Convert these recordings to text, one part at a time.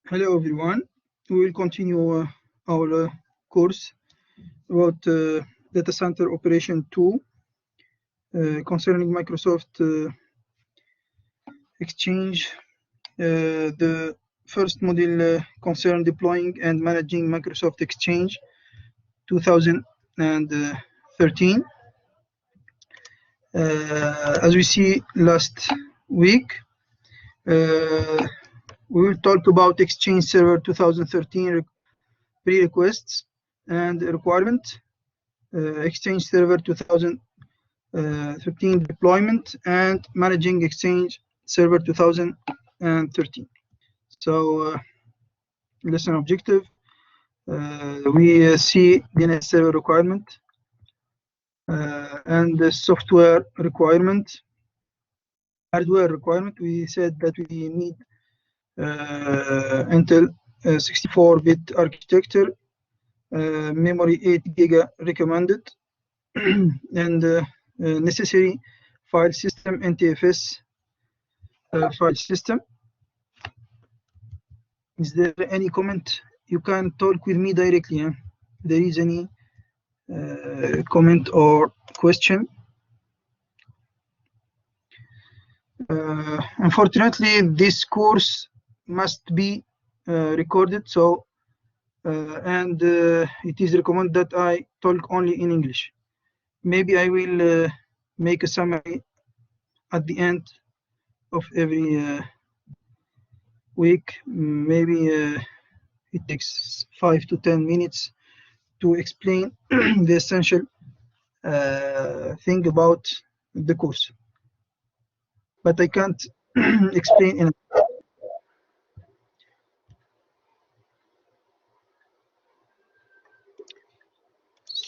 Hello everyone, we will continue our course about Data Center Operation 2 concerning Microsoft Exchange. The first module concerned deploying and managing Microsoft Exchange 2013. As we see last week, we will talk about Exchange Server 2013 prerequisites and requirement, Exchange Server 2013 deployment, and managing Exchange Server 2013. So, lesson objective, we see DNS server requirement and the software requirement. Hardware requirement, we said that we need Intel 64-bit architecture, memory 8 GB recommended, and necessary file system, NTFS file system. Is there any comment? You can talk with me directly. If there is any comment or question. Unfortunately, this course must be recorded, so and it is recommended that I talk only in English. Maybe I will make a summary at the end of every week. Maybe it takes 5 to 10 minutes to explain the essential thing about the course, but I can't explain in.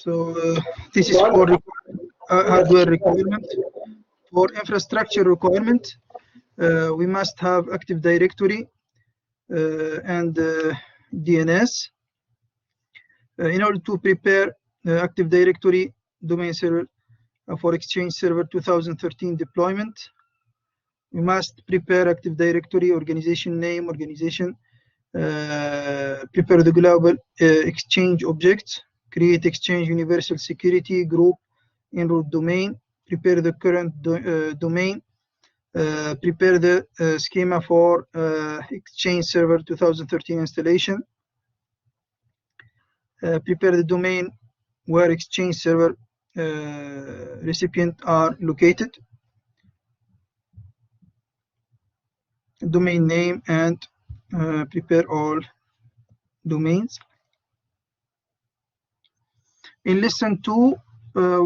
So this is for hardware requirement. For infrastructure requirement, we must have Active Directory and DNS. In order to prepare Active Directory domain server for Exchange Server 2013 deployment, we must prepare Active Directory, organization name, organization, prepare the global Exchange objects, create Exchange Universal Security Group in-root domain, prepare the current domain, prepare the schema for Exchange Server 2013 installation, prepare the domain where Exchange Server recipients are located, domain name, and prepare all domains. In lesson 2,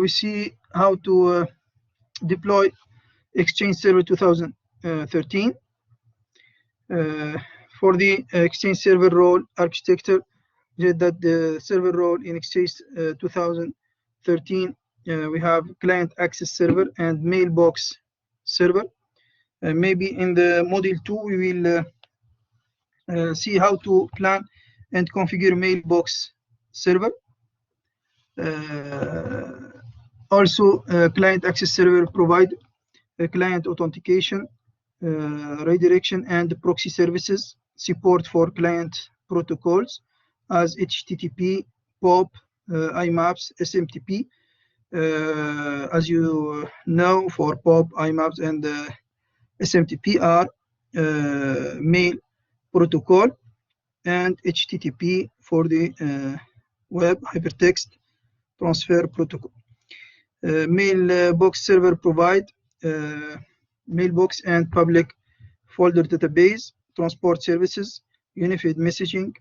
we see how to deploy Exchange Server 2013. For the Exchange Server role architecture, that the server role in Exchange 2013, we have client access server and mailbox server. Maybe in the module 2, we will see how to plan and configure mailbox server. Also, client access server provide client authentication, redirection, and proxy services, support for client protocols as HTTP, POP, IMAPs, SMTP. As you know, for POP, IMAPs, and SMTP are mail protocol, and HTTP for the web hypertext transfer protocol. Mailbox server provide mailbox and public folder database, transport services, unified messaging,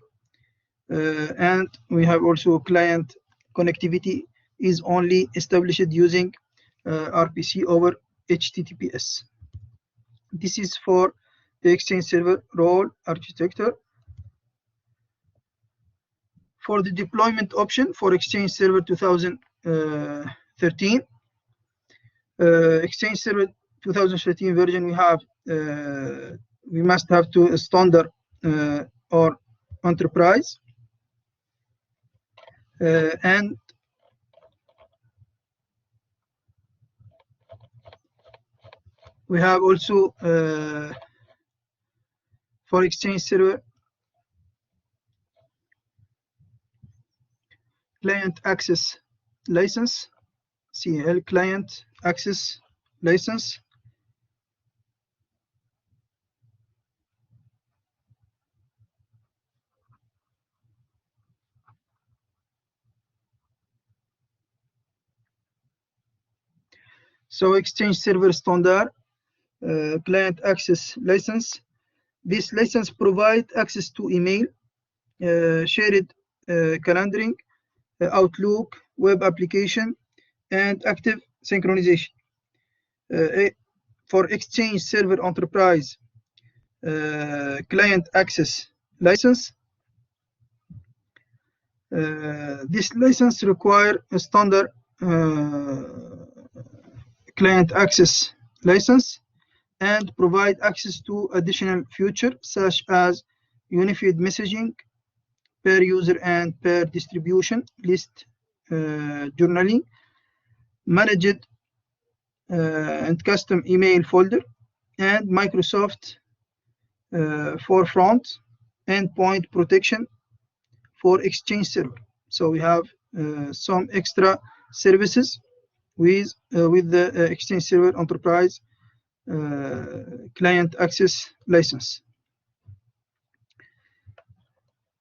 and we have also client connectivity is only established using RPC over HTTPS. This is for the Exchange Server role architecture. For the deployment option for Exchange Server 2013, Exchange Server 2013 version, we have we must have to standard or enterprise, and we have also for Exchange Server client access license, CL client access license. So Exchange Server Standard client access license. This license provides access to email, shared calendaring, Outlook, web application, and active synchronization. For Exchange Server Enterprise client access license, this license requires a standard client access license and provide access to additional features such as unified messaging, per user and per distribution list journaling, managed and custom email folder, and Microsoft forefront endpoint protection for Exchange Server. So we have some extra services with the Exchange Server Enterprise client access license.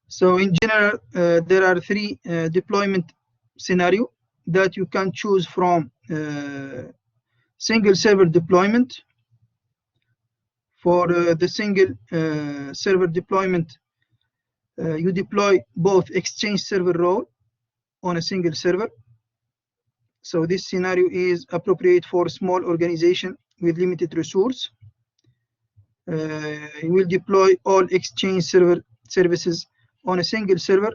So in general, there are three deployment scenarios that you can choose from. Single server deployment. For the single server deployment, you deploy both Exchange Server role on a single server. So this scenario is appropriate for small organization with limited resource. You will deploy all Exchange Server services on a single server.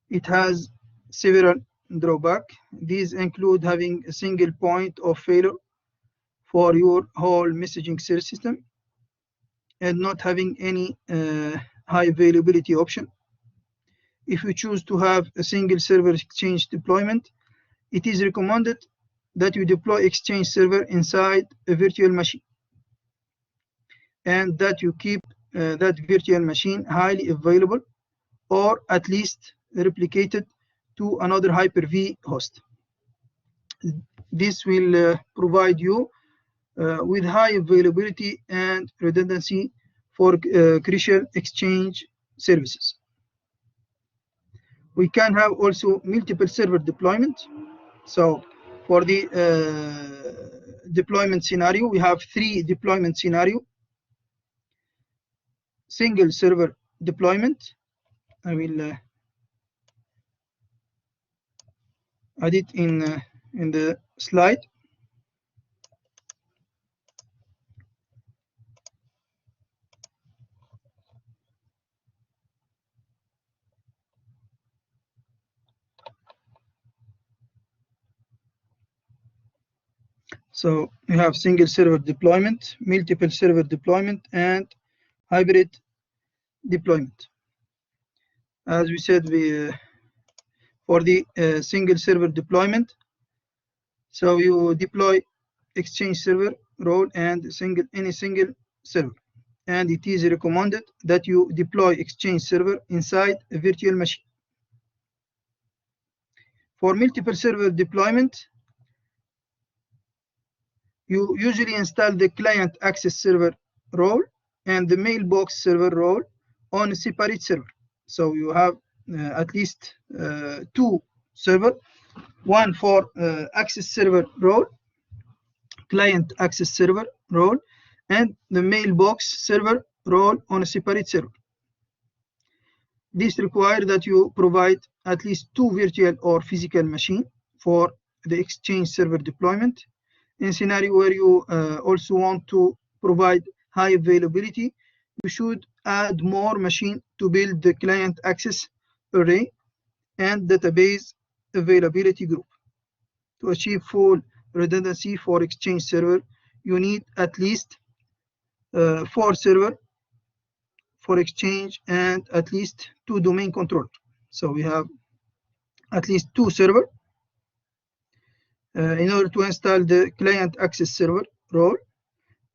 It has several drawbacks. These include having a single point of failure for your whole messaging system and not having any high availability option. If you choose to have a single server Exchange deployment, it is recommended that you deploy Exchange Server inside a virtual machine and that you keep that virtual machine highly available or at least replicated to another Hyper-V host. This will provide you with high availability and redundancy for crucial Exchange services. We can have also multiple server deployment. So for the deployment scenario, we have three deployment scenario. Single server deployment. I will add it in the slide. So we have single server deployment, multiple server deployment, and hybrid deployment. As we said, for the single server deployment, so you deploy Exchange Server role and any single server, and it is recommended that you deploy Exchange Server inside a virtual machine. For multiple server deployment, you usually install the client access server role and the mailbox server role on a separate server. So you have at least two servers, one for access server role, client access server role, and the mailbox server role on a separate server. This requires that you provide at least two virtual or physical machines for the Exchange Server deployment. In a scenario where you also want to provide high availability, you should add more machines to build the client access array and database availability group. To achieve full redundancy for Exchange Server, you need at least 4 servers for Exchange and at least 2 domain controllers. So we have at least 2 servers in order to install the client access server role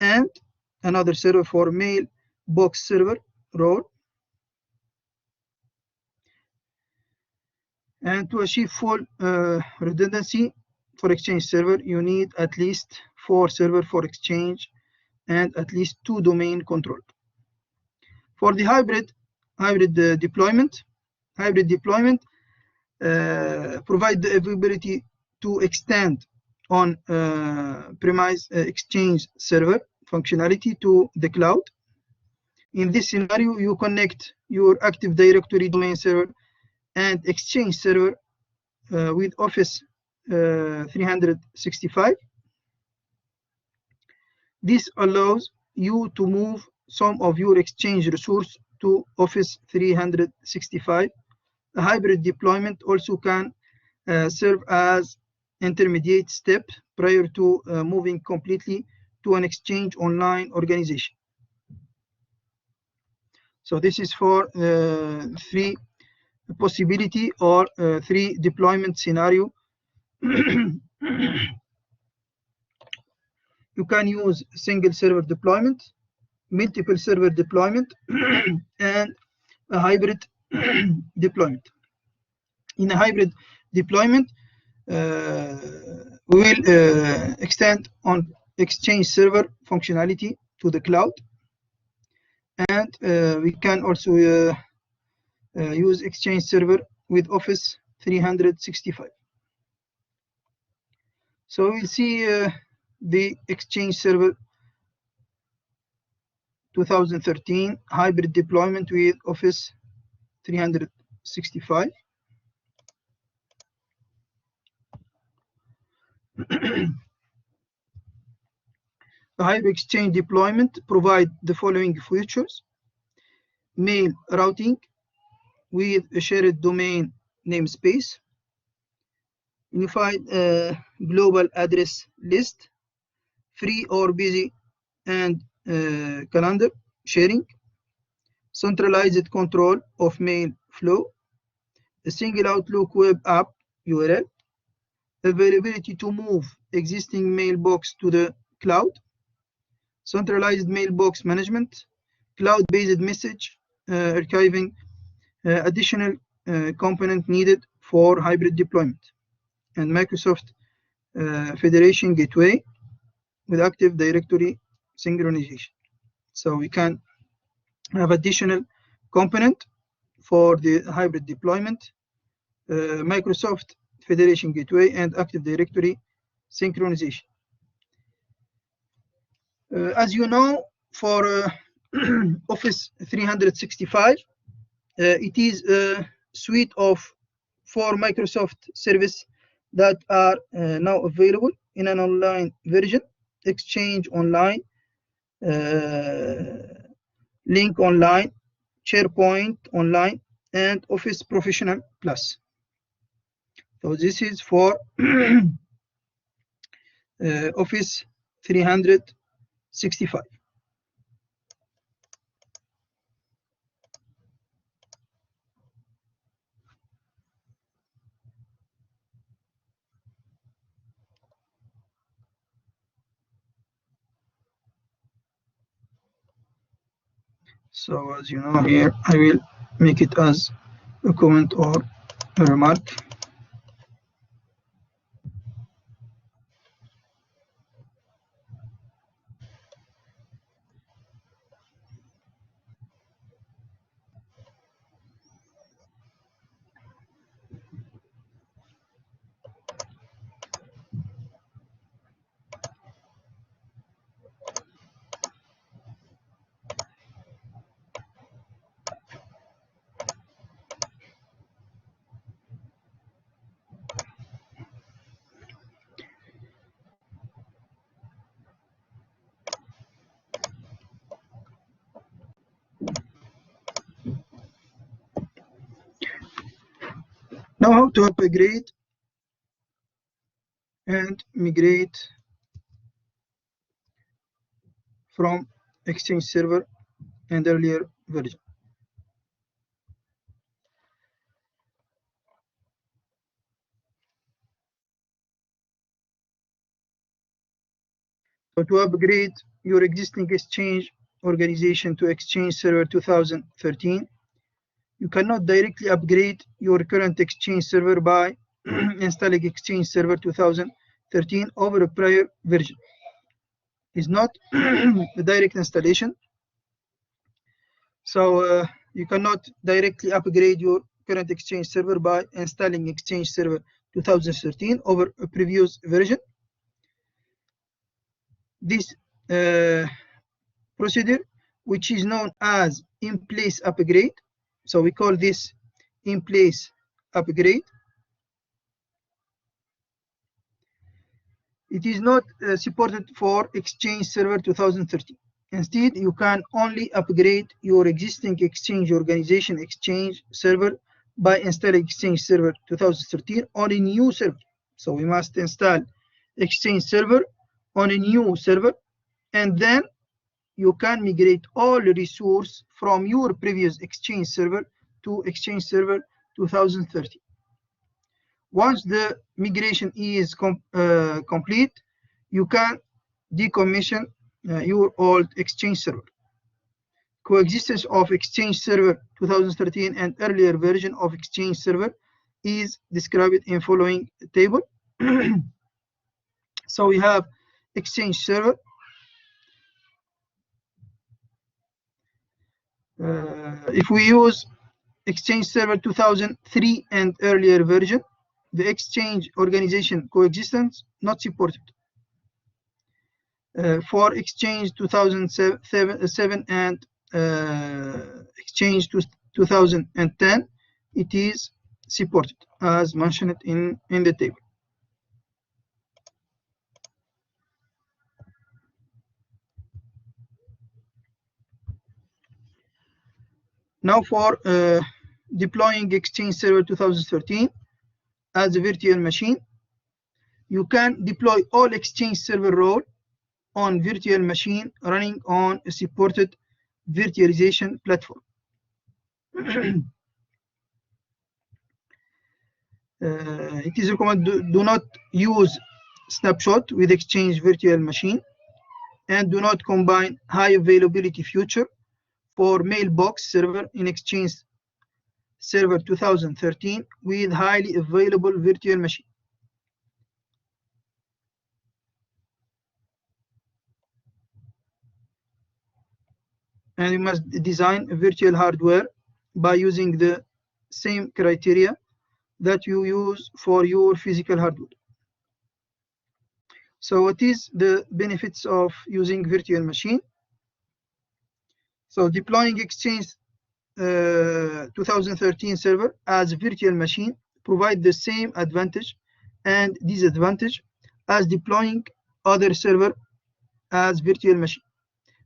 and another server for mailbox server role. And to achieve full redundancy for Exchange server, you need at least 4 servers for Exchange and at least 2 domain controlled. For the hybrid deployment provide the ability to extend on premise Exchange server functionality to the cloud. In this scenario, you connect your Active Directory domain server and Exchange server with Office 365. This allows you to move some of your Exchange resource to Office 365. A hybrid deployment also can serve as intermediate step prior to moving completely to an Exchange Online organization. So this is for 3 possibility or 3 deployment scenario. You can use single server deployment, multiple server deployment, and a hybrid deployment. In a hybrid deployment, we will extend on Exchange server functionality to the cloud, and we can also use Exchange server with Office 365. So we'll see the Exchange server 2013 hybrid deployment with Office 365. The hybrid Exchange deployment provide the following features: mail routing with a shared domain namespace, unified global address list, free or busy and calendar sharing, centralized control of mail flow, a single Outlook web app URL, availability to move existing mailbox to the cloud, centralized mailbox management, cloud-based message archiving, additional component needed for hybrid deployment, and Microsoft Federation Gateway with Active Directory synchronization. So we can have additional component for the hybrid deployment, Microsoft Federation Gateway and Active Directory synchronization. As you know, for Office 365, it is a suite of 4 Microsoft services that are now available in an online version: Exchange Online, Link Online, SharePoint Online, and Office Professional Plus. So this is for Office 365. So as you know, here I will make it as a comment or a remark. Now how to upgrade and migrate from Exchange server and earlier version. So to upgrade your existing Exchange organization to Exchange Server 2013, You cannot directly upgrade your current Exchange server by installing Exchange Server 2013 over a prior version. It's not a direct installation. So you cannot directly upgrade your current Exchange server by installing Exchange Server 2013 over a previous version. This procedure, which is known as in-place upgrade, so we call this in-place upgrade. It is not supported for Exchange Server 2013. Instead, you can only upgrade your existing Exchange organization Exchange server by installing Exchange Server 2013 on a new server. So we must install Exchange Server on a new server, and then you can migrate all resources from your previous Exchange server to Exchange Server 2013. Once the migration is complete, you can decommission your old Exchange server. Coexistence of Exchange Server 2013 and earlier version of Exchange Server is described in following table. So we have Exchange Server. If we use Exchange Server 2003 and earlier version, the Exchange organization Coexistence not supported. For Exchange 2007 and Exchange 2010, it is supported as mentioned in the table. Now for deploying Exchange Server 2013 as a virtual machine, you can deploy all Exchange Server role on virtual machine running on a supported virtualization platform. It is recommended do not use snapshot with Exchange virtual machine, and do not combine high availability feature for Mailbox server in Exchange Server 2013 with highly available virtual machine. And you must design a virtual hardware by using the same criteria that you use for your physical hardware. So what is the benefits of using virtual machine? So deploying Exchange 2013 server as virtual machine provide the same advantage and disadvantage as deploying other server as virtual machine.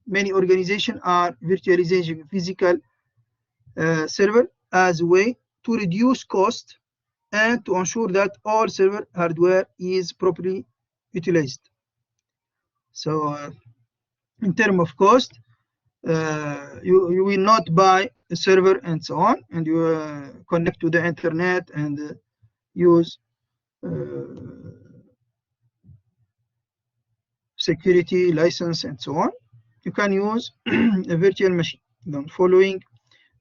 Many organizations are virtualizing physical server as a way to reduce cost and to ensure that all server hardware is properly utilized. So in terms of cost, you will not buy a server and so on, and you connect to the internet and use security license and so on. You can use a virtual machine. Then following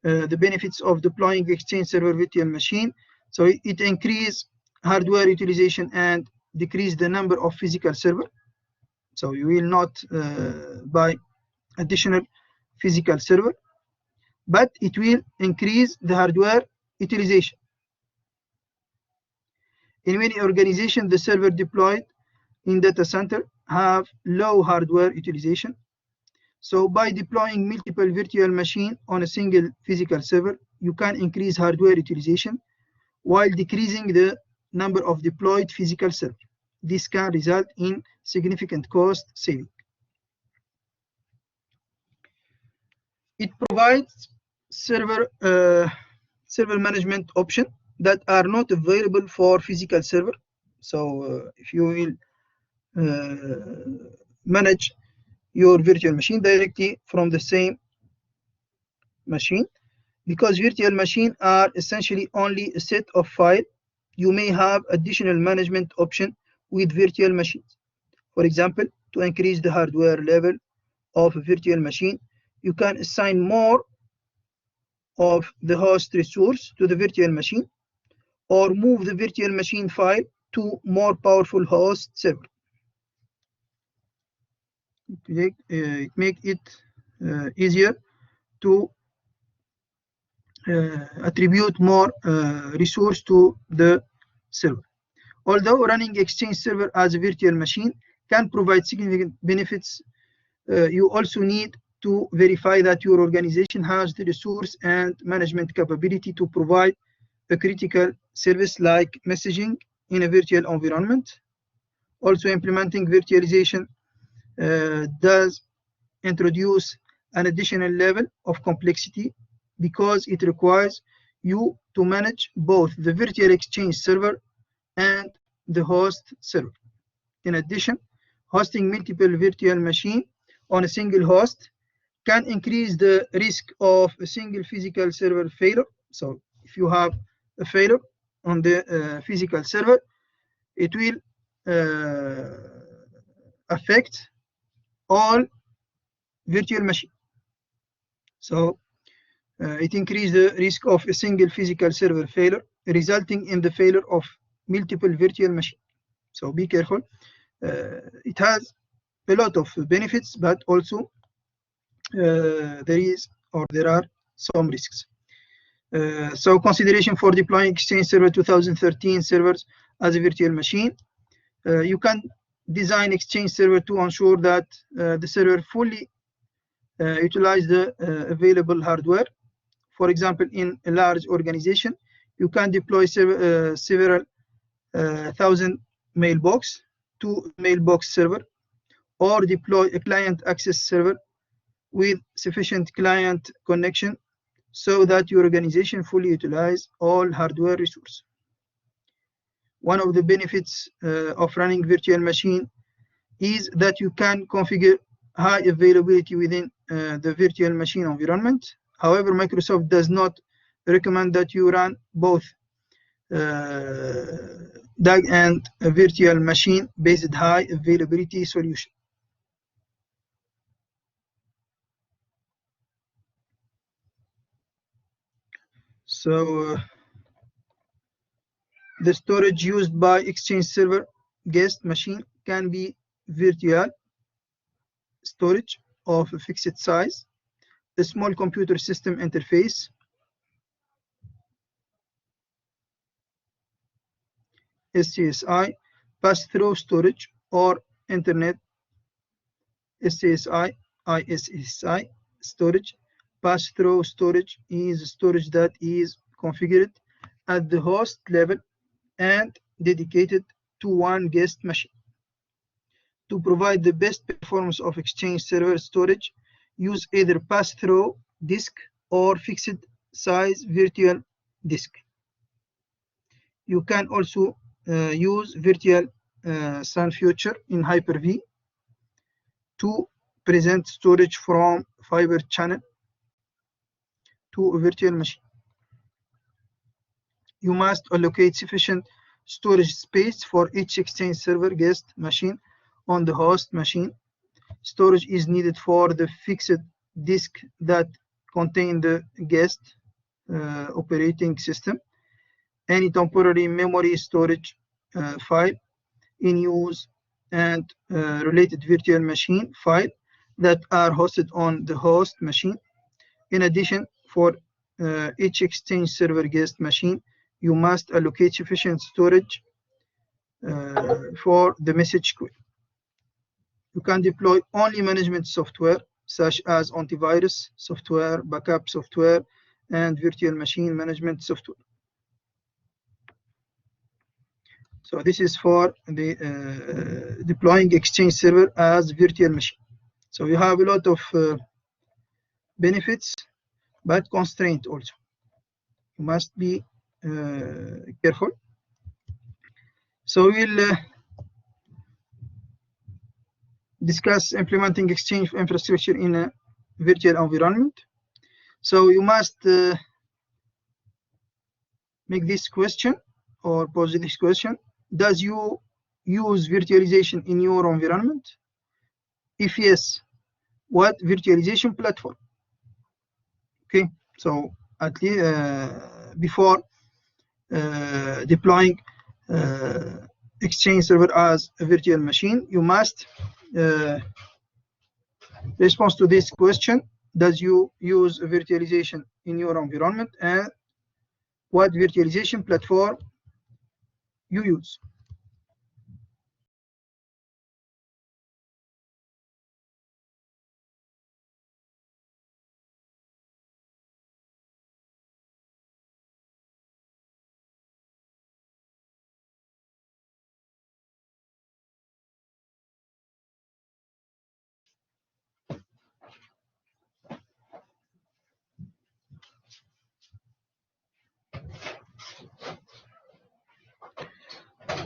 the benefits of deploying Exchange Server virtual machine, so it increase hardware utilization and decrease the number of physical server. So you will not buy additional physical server, but it will increase the hardware utilization. In many organizations, the server deployed in data center have low hardware utilization. So by deploying multiple virtual machines on a single physical server, you can increase hardware utilization while decreasing the number of deployed physical servers. This can result in significant cost saving. It provides server management options that are not available for physical server. So if you will manage your virtual machine directly from the same machine, because virtual machines are essentially only a set of files, you may have additional management options with virtual machines. For example, to increase the hardware level of a virtual machine, you can assign more of the host resource to the virtual machine, or move the virtual machine file to more powerful host server. It makes it easier to attribute more resource to the server. Although running Exchange server as a virtual machine can provide significant benefits, you also need to verify that your organization has the resource and management capability to provide a critical service like messaging in a virtual environment. Also, implementing virtualization does introduce an additional level of complexity because it requires you to manage both the virtual Exchange server and the host server. In addition, hosting multiple virtual machines on a single host can increase the risk of a single physical server failure. So if you have a failure on the physical server, it will affect all virtual machines. So it increases the risk of a single physical server failure, resulting in the failure of multiple virtual machines. So be careful. It has a lot of benefits, but also there are some risks. So consideration for deploying Exchange Server 2013 servers as a virtual machine. You can design Exchange Server to ensure that the server fully utilize the available hardware. For example, in a large organization, you can deploy several thousand Mailbox to Mailbox server, or deploy a client access server with sufficient client connection so that your organization fully utilize all hardware resources. One of the benefits of running virtual machine is that you can configure high availability within the virtual machine environment. However, Microsoft does not recommend that you run both DAG and a virtual machine based high availability solution. So the storage used by Exchange Server guest machine can be virtual storage of a fixed size, a small computer system interface, SCSI, pass-through storage, or Internet SCSI, ISSI storage. Pass-through storage is storage that is configured at the host level and dedicated to one guest machine. To provide the best performance of Exchange Server storage, use either pass-through disk or fixed size virtual disk. You can also use virtual SAN future in Hyper-V to present storage from fiber channel to a virtual machine. You must allocate sufficient storage space for each Exchange Server guest machine on the host machine. Storage is needed for the fixed disk that contain the guest operating system, any temporary memory storage file in use, and related virtual machine file that are hosted on the host machine. In addition, for each Exchange Server guest machine, you must allocate sufficient storage for the message queue. You can deploy only management software such as antivirus software, backup software, and virtual machine management software. So this is for the deploying Exchange Server as virtual machine. So you have a lot of benefits, but constraint also. You must be careful. So we'll discuss implementing Exchange infrastructure in a virtual environment. So you must make this question or pose this question: does you use virtualization in your environment? If yes, what virtualization platform? Okay, so at least before deploying Exchange server as a virtual machine, you must respond to this question: does you use virtualization in your environment, and what virtualization platform you use?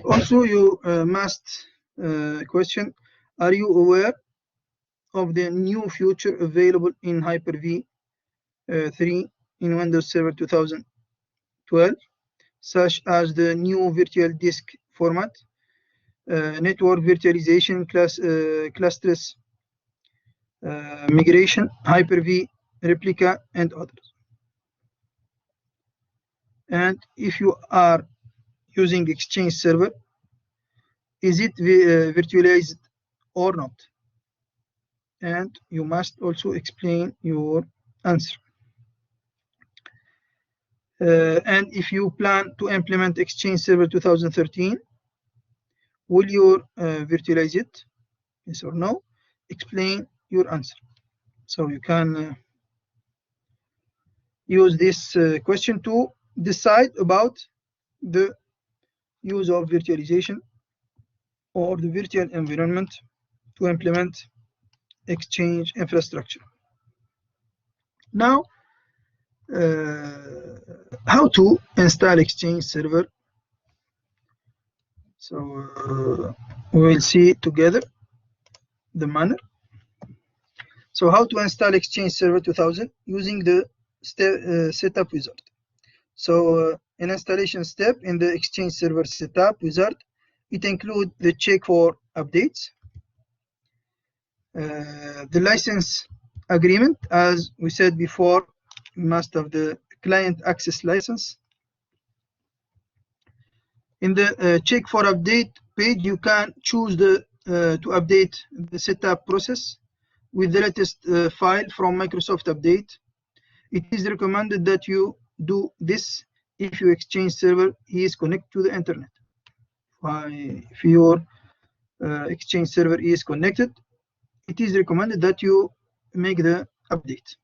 Also, you must question: are you aware of the new feature available in Hyper-V 3 in Windows Server 2012, such as the new virtual disk format, network virtualization, clusters migration, Hyper-V replica, and others? And if you are using Exchange server, is it virtualized or not? And you must also explain your answer. And if you plan to implement Exchange Server 2013, will you virtualize it? Yes or no? Explain your answer. So you can use this question to decide about the use of virtualization or the virtual environment to implement Exchange infrastructure. Now, how to install Exchange server? So we will see together the manner. So how to install Exchange Server 2000 using the setup wizard. So an installation step in the Exchange Server setup wizard, it includes the check for updates, the license agreement. As we said before, we must have the client access license. In the check for update page, you can choose the to update the setup process with the latest file from Microsoft Update. It is recommended that you do this if your Exchange server is connected to the internet. If your Exchange server is connected, it is recommended that you make the update.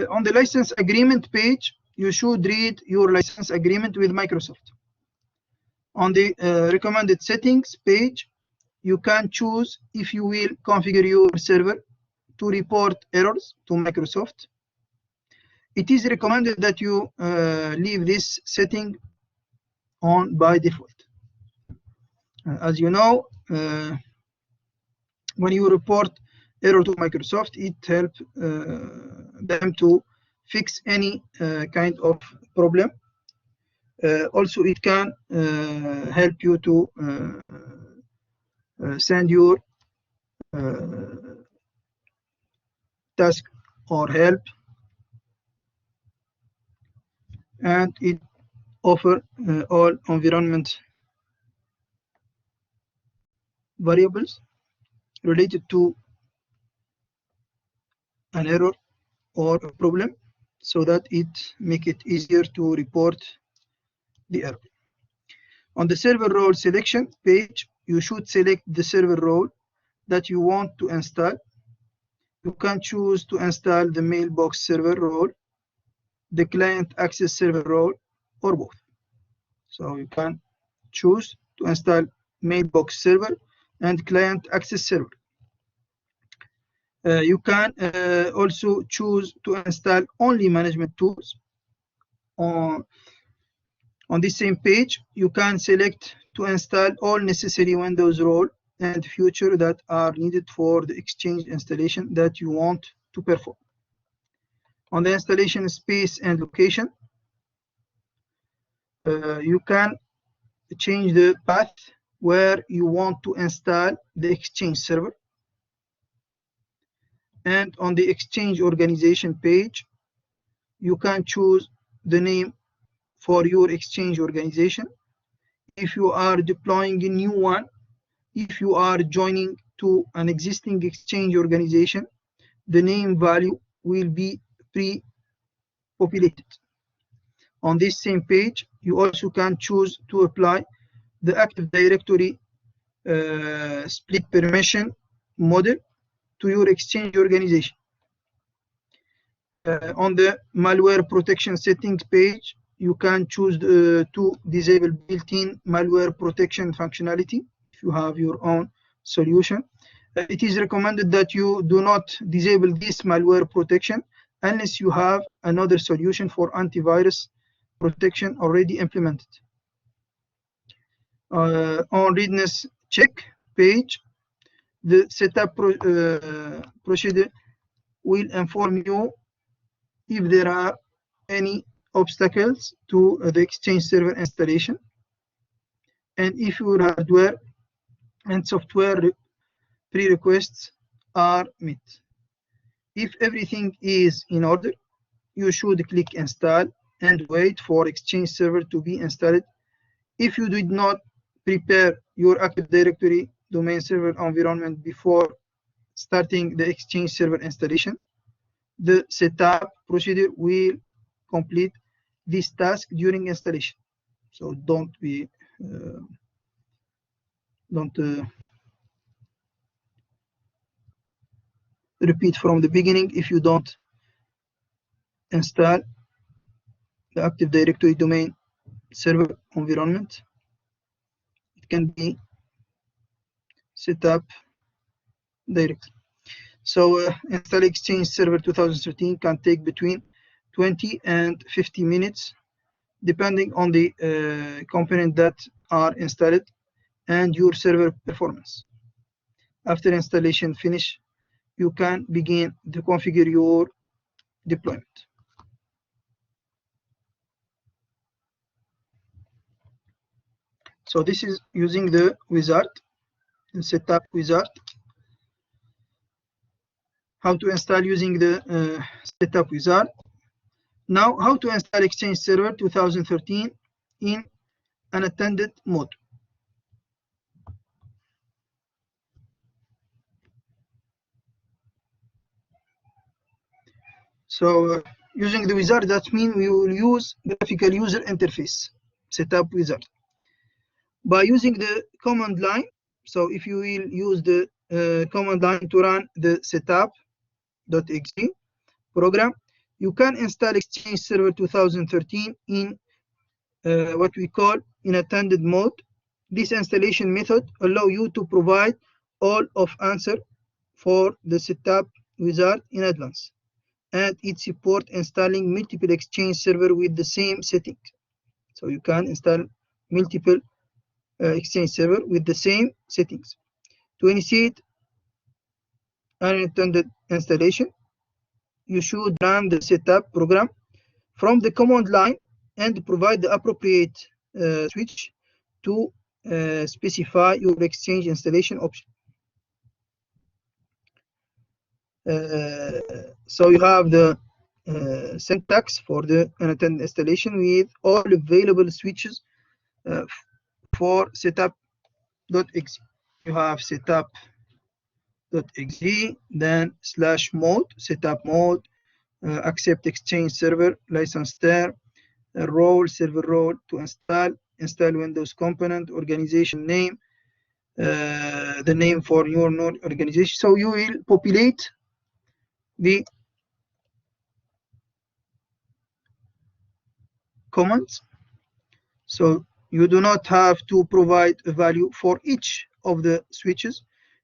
On the license agreement page, you should read your license agreement with Microsoft. On the recommended settings page, you can choose if you will configure your server to report errors to Microsoft. It is recommended that you leave this setting on by default. As you know, when you report error to Microsoft, it helps them to fix any kind of problem. Also, it can help you to send your task or help, and it offers all environment variables related to an error or a problem, so that it make it easier to report the error. On the server role selection page, you should select the server role that you want to install. You can choose to install the Mailbox server role, the client access server role, or both. So you can choose to install Mailbox server and client access server. You can also choose to install only management tools. On the same page, you can select to install all necessary Windows role and features that are needed for the Exchange installation that you want to perform. On the installation space and location, you can change the path where you want to install the Exchange server. And on the Exchange organization page, you can choose the name for your Exchange organization. If you are deploying a new one, if you are joining to an existing Exchange organization, the name value will be pre-populated. On this same page, you also can choose to apply the Active Directory split permission model to your Exchange organization. On the malware protection settings page, you can choose to disable built-in malware protection functionality if you have your own solution. It is recommended that you do not disable this malware protection unless you have another solution for antivirus protection already implemented. On readiness check page, the setup procedure will inform you if there are any obstacles to the Exchange server installation, and if your hardware and software prerequisites are met. If everything is in order, you should click install and wait for Exchange server to be installed. If you did not prepare your Active Directory domain server environment before starting the Exchange server installation, the setup procedure will complete this task during installation. So don't repeat from the beginning if you don't install the Active Directory domain server environment. It can be set up directly. So install Exchange Server 2013 can take between 20 and 50 minutes, depending on the components that are installed and your server performance. After installation finish, you can begin to configure your deployment. So this is using the wizard, the setup wizard. How to install using the setup wizard. Now, how to install Exchange Server 2013 in unattended mode. So using the wizard, that means we will use graphical user interface, setup wizard. By using the command line, so if you will use the command line to run the setup.exe program, you can install Exchange Server 2013 in what we call unattended mode. This installation method allows you to provide all of answer for the setup wizard in advance, and it supports installing multiple Exchange server with the same setting. So you can install multiple Exchange server with the same settings. To initiate unattended installation, you should run the setup program from the command line and provide the appropriate switch to specify your Exchange installation option. So you have the syntax for the unattended installation with all available switches for setup.exe. You have setup.exe, then /mode, setup mode, accept Exchange server, license there, role, server role to install Windows component, organization name, the name for your node organization. So you will populate the commands. So you do not have to provide a value for each of the switches.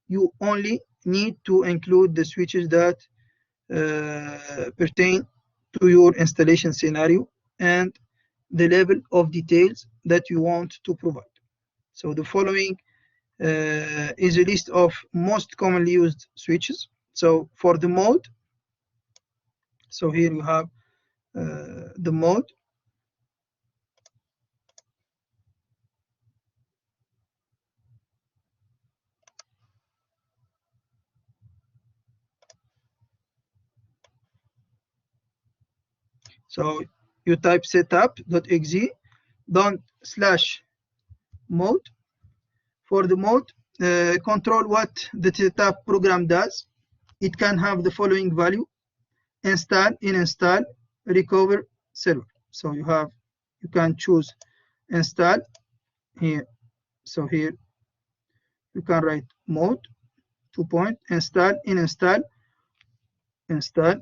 You only need to include the switches that pertain to your installation scenario and the level of details that you want to provide. So the following is a list of most commonly used switches. So for the mode, so here you have the mode. So you type setup.exe, don't /mode. For the mode, control what the setup program does. It can have the following value: install, uninstall, recover, server. So you can choose install here. So here you can write mode, install, uninstall, install,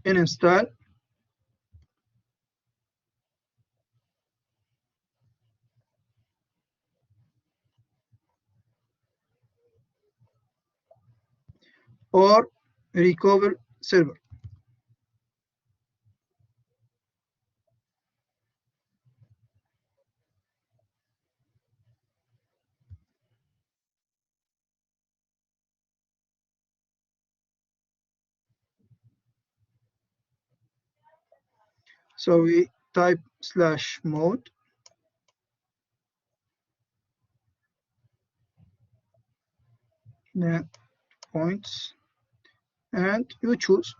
uninstall, or recover server. So we type /mode, then points, and you choose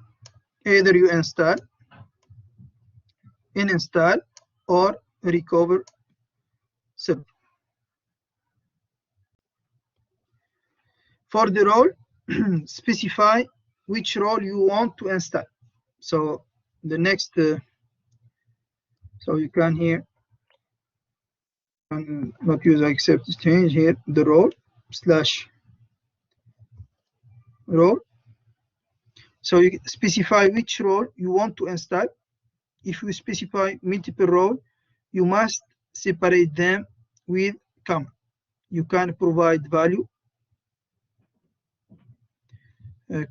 either you install, uninstall, or recover server. For the role, specify which role you want to install. So the next, so you can here not use accept change here the role /role. So you specify which role you want to install. If you specify multiple roles, you must separate them with comma. You can provide value,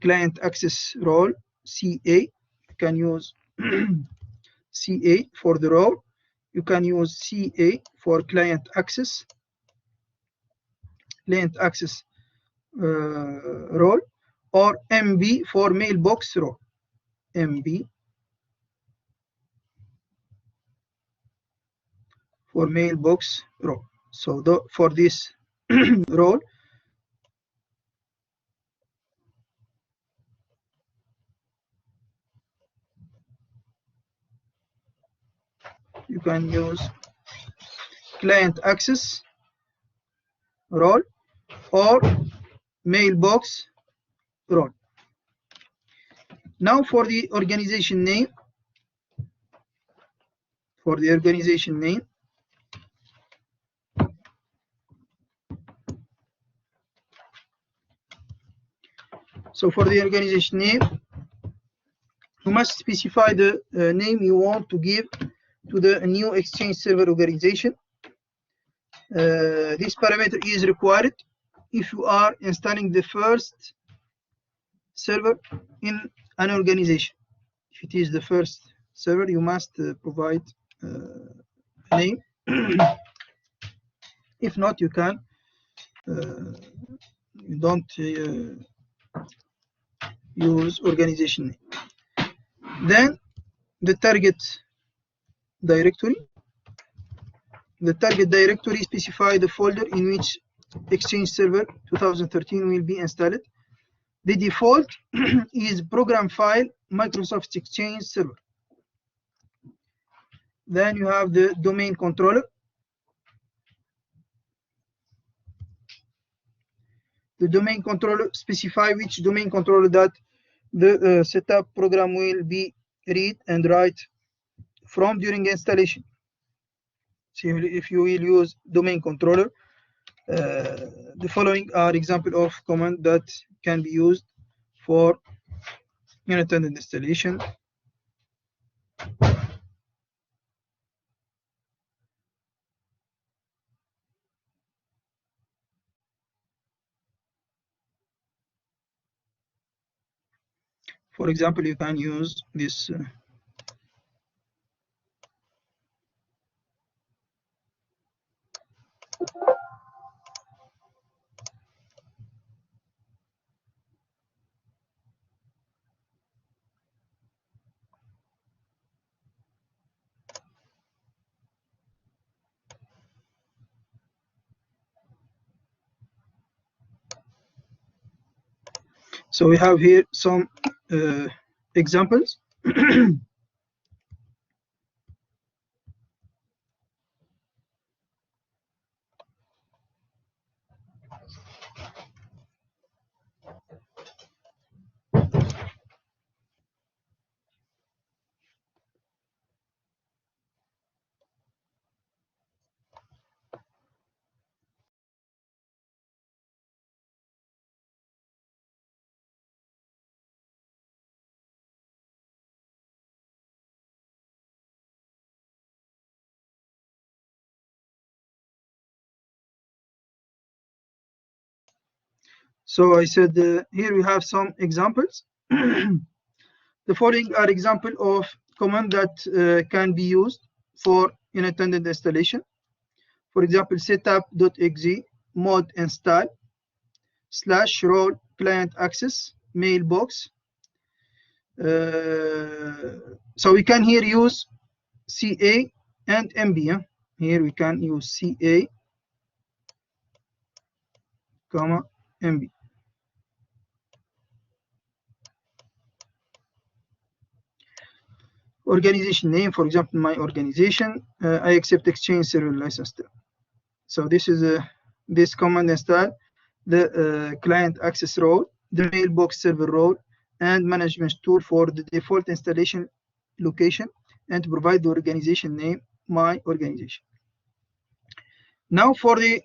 client access role, CA. You can use CA for the role. You can use CA for client access role, or MB for mailbox role. MB for mailbox role. So for this role, you can use client access role or mailbox role. Now for the organization name. So for the organization name, you must specify the name you want to give to the new Exchange Server organization. This parameter is required if you are installing the first server in an organization. If it is the first server, you must provide a name. If not, you can you don't use organization name. Then the target directory. The target directory specifies the folder in which Exchange Server 2013 will be installed. The default is program file Microsoft Exchange Server. Then you have the domain controller. The domain controller specifies which domain controller that the setup program will be read and write from during installation. So if you will use domain controller, the following are examples of commands that can be used for unattended installation. For example, you can use this So we have here some examples. So I said here we have some examples. The following are examples of commands that can be used for unattended installation. For example, setup.exe mod install /role client access mailbox. So we can here use CA and MB. Here we can use CA, comma MB. Organization name, for example, my organization, I accept Exchange server license. So this is this command install the client access role, the mailbox server role, and management tool for the default installation location, and to provide the organization name, my organization. Now for the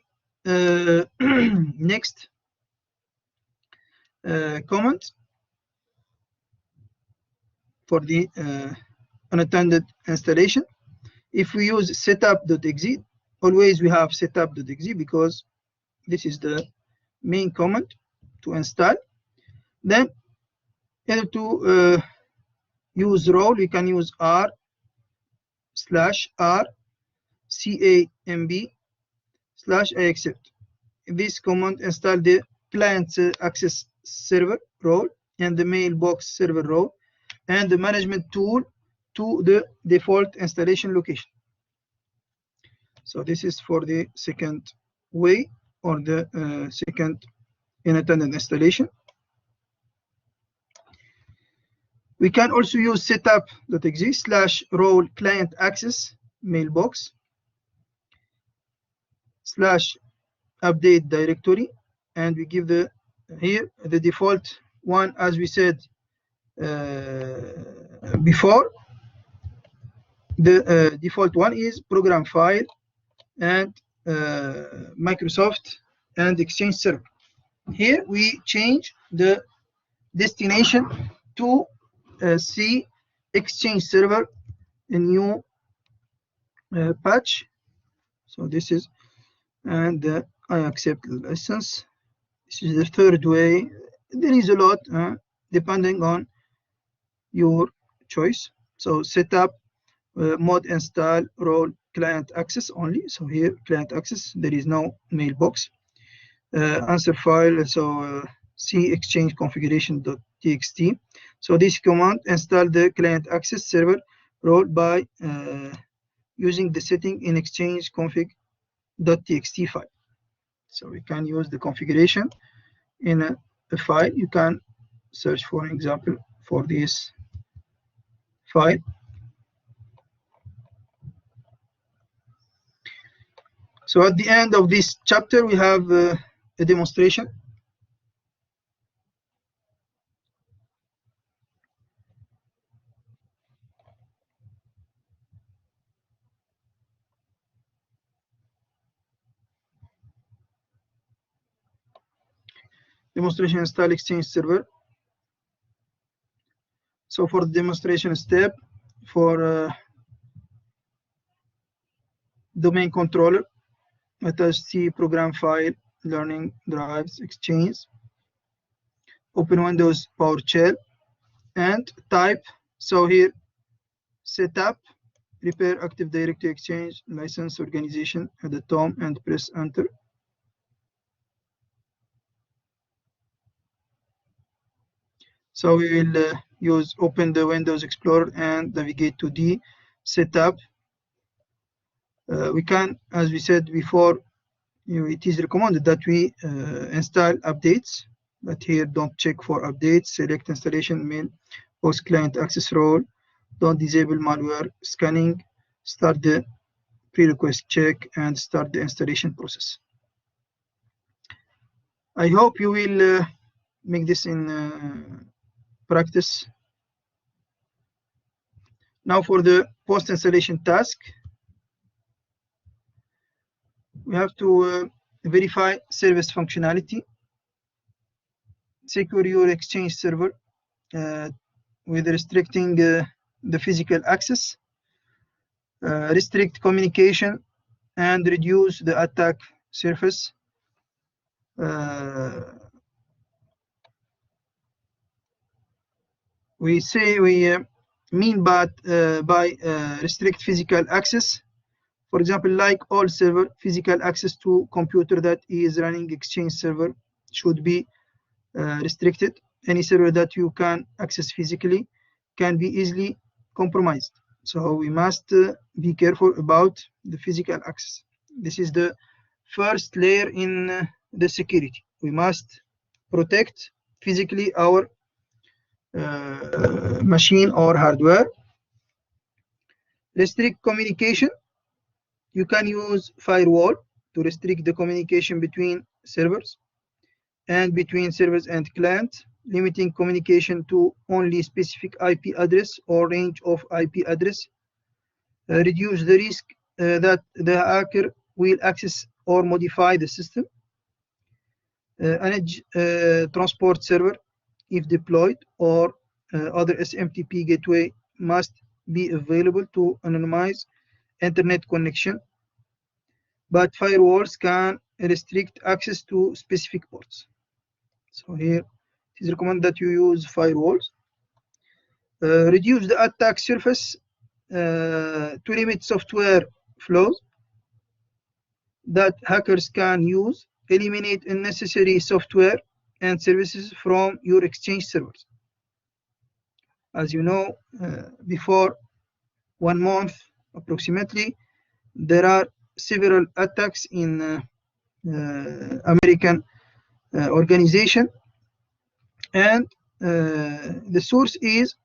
next comment for the unattended installation. If we use setup.exe, always we have setup.exe because this is the main command to install. Then in order to use role, we can use r/r camb /I accept. This command install the client access server role and the mailbox server role and the management tool to the default installation location. So this is for the second way, or the second unattended installation. We can also use setup.exe /role client access mailbox /update directory, and we give the here the default one, as we said before. The default one is program file and Microsoft and Exchange server. Here we change the destination to C Exchange server, a new patch. So this is, and I accept the license. This is the third way. There is a lot depending on your choice. So setup mod install role client access only. So here client access, there is no mailbox. Answer file, so C exchange configuration.txt. So this command install the client access server role by using the setting in exchange config.txt file. So we can use the configuration in a file. You can search for an example for this file. So at the end of this chapter, we have a demonstration. Demonstration install Exchange server. So for the demonstration step, for domain controller, let us see program file, learning drives, Exchange. Open Windows Powershell and type. So here, setup, prepare Active Directory Exchange license organization at the top and press enter. So we will open the Windows Explorer and navigate to the setup. We can, as we said before, it is recommended that we install updates but here don't check for updates, select installation Mailbox client access role, don't disable malware scanning, start the pre-request check, and start the installation process. I hope you will make this in practice. Now for the post-installation task, we have to verify service functionality, secure your Exchange server with restricting the physical access, restrict communication, and reduce the attack surface. We say we mean by restrict physical access. For example, like all server, physical access to computer that is running Exchange server should be restricted. Any server that you can access physically can be easily compromised. So we must be careful about the physical access. This is the first layer in the security. We must protect physically our machine or hardware. Restrict communication. You can use firewall to restrict the communication between servers and between servers and clients, limiting communication to only specific IP address or range of IP address. Reduce the risk that the hacker will access or modify the system. Manage transport server if deployed, or other SMTP gateway must be available to anonymize internet connection, but firewalls can restrict access to specific ports. So here it is recommended that you use firewalls. Reduce the attack surface to limit software flaws that hackers can use. Eliminate unnecessary software and services from your Exchange servers. As you know, before 1 month approximately, there are several attacks in American organization, and the source is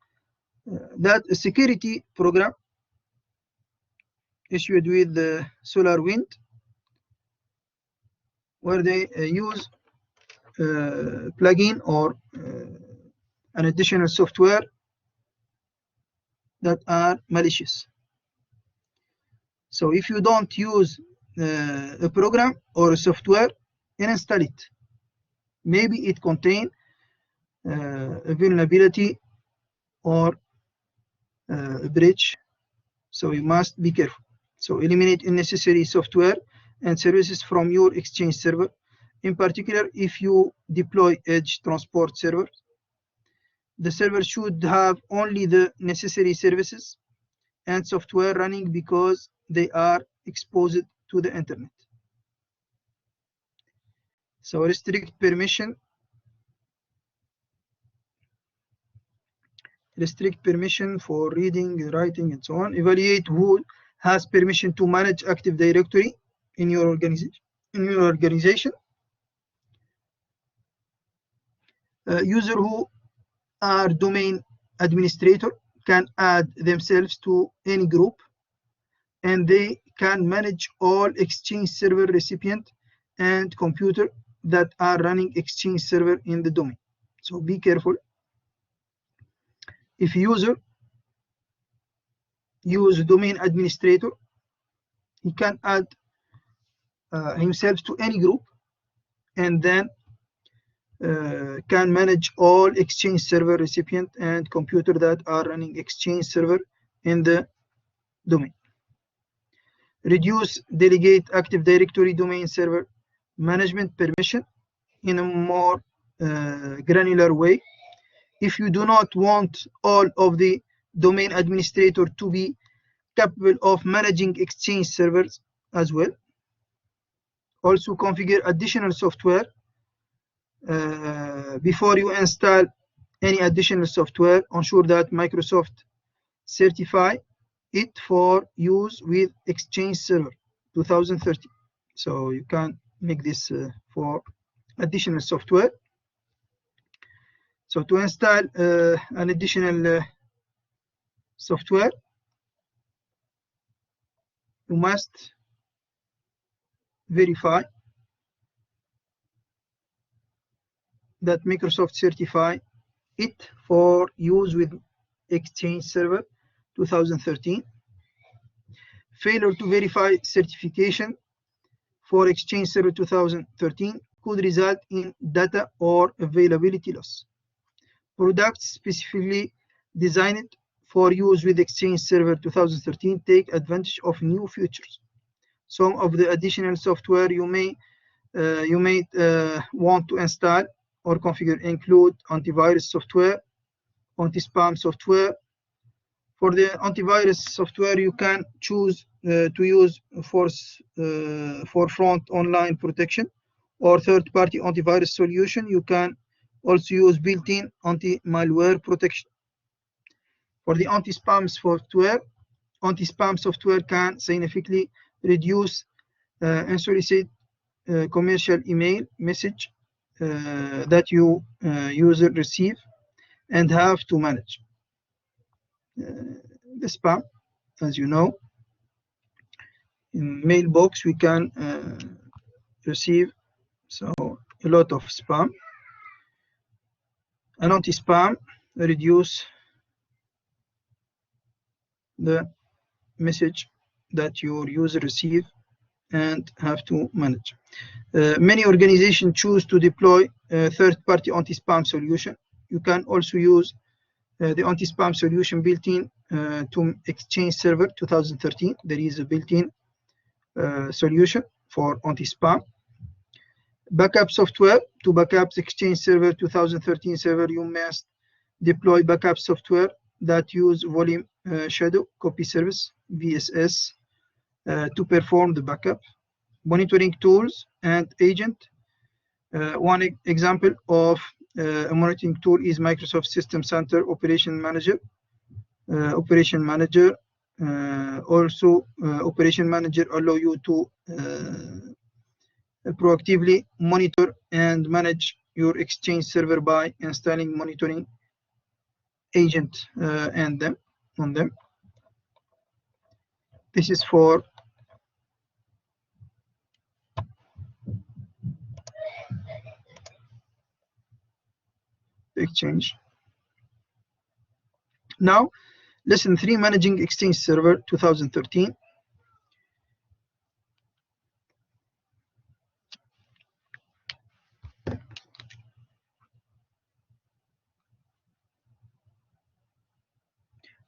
that a security program issued with SolarWind, where they use plugin or an additional software that are malicious. So if you don't use a program or a software, uninstall it. Maybe it contains a vulnerability or a breach, so you must be careful. So eliminate unnecessary software and services from your Exchange server. In particular, if you deploy edge transport servers, the server should have only the necessary services and software running because they are exposed to the internet. So restrict permission. Restrict permission for reading, writing, and so on. Evaluate who has permission to manage Active Directory in your organization. User who are domain administrator can add themselves to any group, and they can manage all Exchange server recipient and computer that are running Exchange server in the domain. So be careful. If user use domain administrator, he can add himself to any group, and then can manage all Exchange server recipient and computer that are running Exchange server in the domain. Reduce, delegate Active Directory domain server management permission in a more granular way. If you do not want all of the domain administrator to be capable of managing Exchange servers as well, also configure additional software before you install any additional software. Ensure that Microsoft certify it for use with Exchange Server 2030. So you can make this for additional software. So to install an additional software, you must verify that Microsoft certify it for use with Exchange Server 2013. Failure to verify certification for Exchange Server 2013 could result in data or availability loss. Products specifically designed for use with Exchange Server 2013 take advantage of new features. Some of the additional software you may want to install or configure include antivirus software, anti-spam software. For the antivirus software, you can choose to use Forefront Online Protection or third-party antivirus solution. You can also use built-in anti-malware protection. For the anti-spam software can significantly reduce unsolicited commercial email message that you user receive and have to manage. The spam, as you know, in Mailbox we can receive a lot of spam. An anti-spam reduce the message that your user receive and have to manage. Many organizations choose to deploy a third-party anti-spam solution. You can also use the anti-spam solution built-in to Exchange Server 2013. There is a built-in solution for anti-spam. Backup software. To backup Exchange Server 2013 server, you must deploy backup software that use volume shadow copy service VSS to perform the backup. Monitoring tools and agent. One example of a monitoring tool is Microsoft System Center Operation Manager. Operation Manager allow you to proactively monitor and manage your Exchange server by installing monitoring agent on them. This is for Exchange. Now, lesson 3, managing Exchange Server 2013.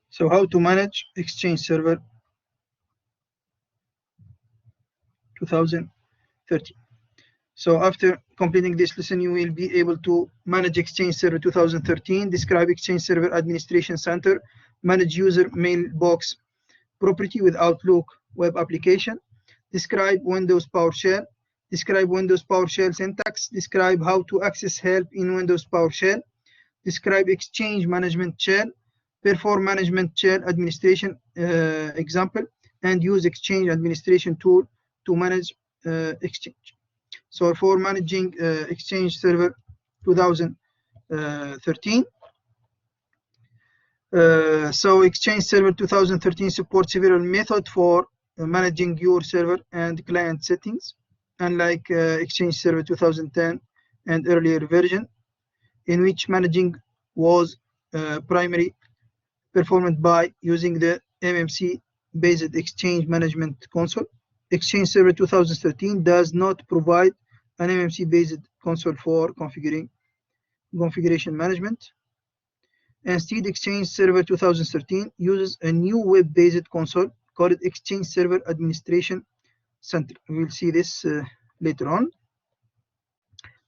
So how to manage Exchange Server 2013. So after completing this lesson, you will be able to manage Exchange Server 2013, describe Exchange Server Administration Center, manage user mailbox property with Outlook web application, describe Windows PowerShell, describe Windows PowerShell syntax, describe how to access help in Windows PowerShell, describe Exchange Management Shell, perform Management Shell administration example, and use Exchange administration tool to manage Exchange. So for managing Exchange Server 2013, so Exchange Server 2013 supports several methods for managing your server and client settings, unlike Exchange Server 2010 and earlier version, in which managing was primarily performed by using the MMC-based Exchange Management Console. Exchange Server 2013 does not provide an MMC-based console for configuration management. Instead, Exchange Server 2013 uses a new web-based console called Exchange Server Administration Center. We will see this later on.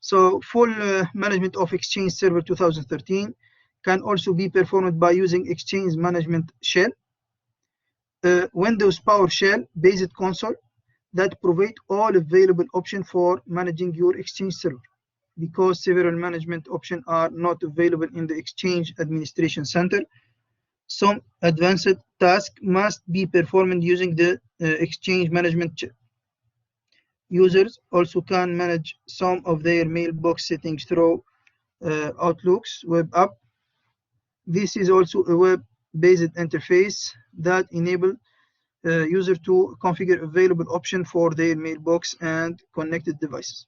So full management of Exchange Server 2013 can also be performed by using Exchange Management Shell, Windows PowerShell based console that provide all available options for managing your Exchange server. Because several management options are not available in the Exchange Administration Center, some advanced tasks must be performed using the Exchange Management Shell. Users also can manage some of their mailbox settings through Outlook's web app. This is also a web-based interface that enables user to configure available options for their mailbox and connected devices.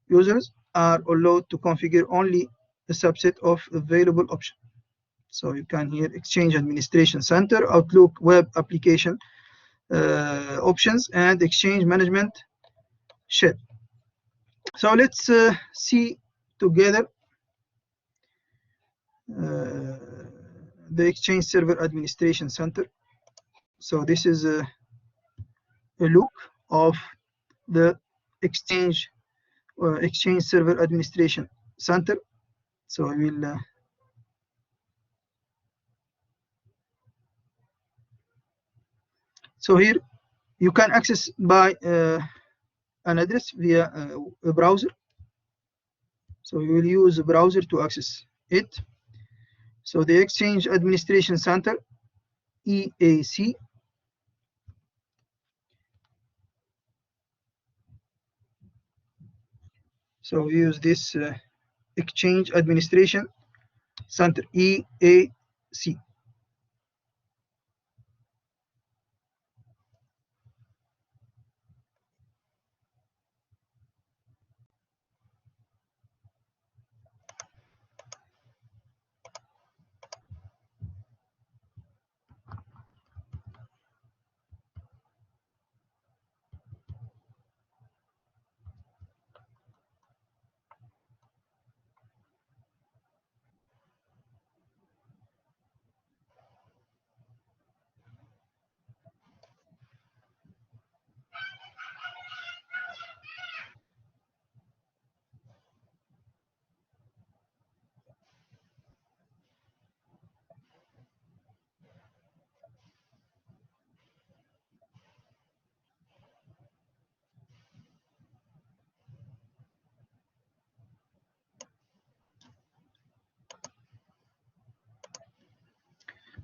Users are allowed to configure only a subset of available options. So you can here Exchange Administration Center, Outlook Web Application options, and Exchange Management Shell. So let's see together the Exchange Server Administration Center. So this is a look of the Exchange Server Administration Center. So I will so here you can access by an address via a browser. So you will use a browser to access it. So the Exchange Administration Center, EAC. So we use this Exchange Administration Center, EAC.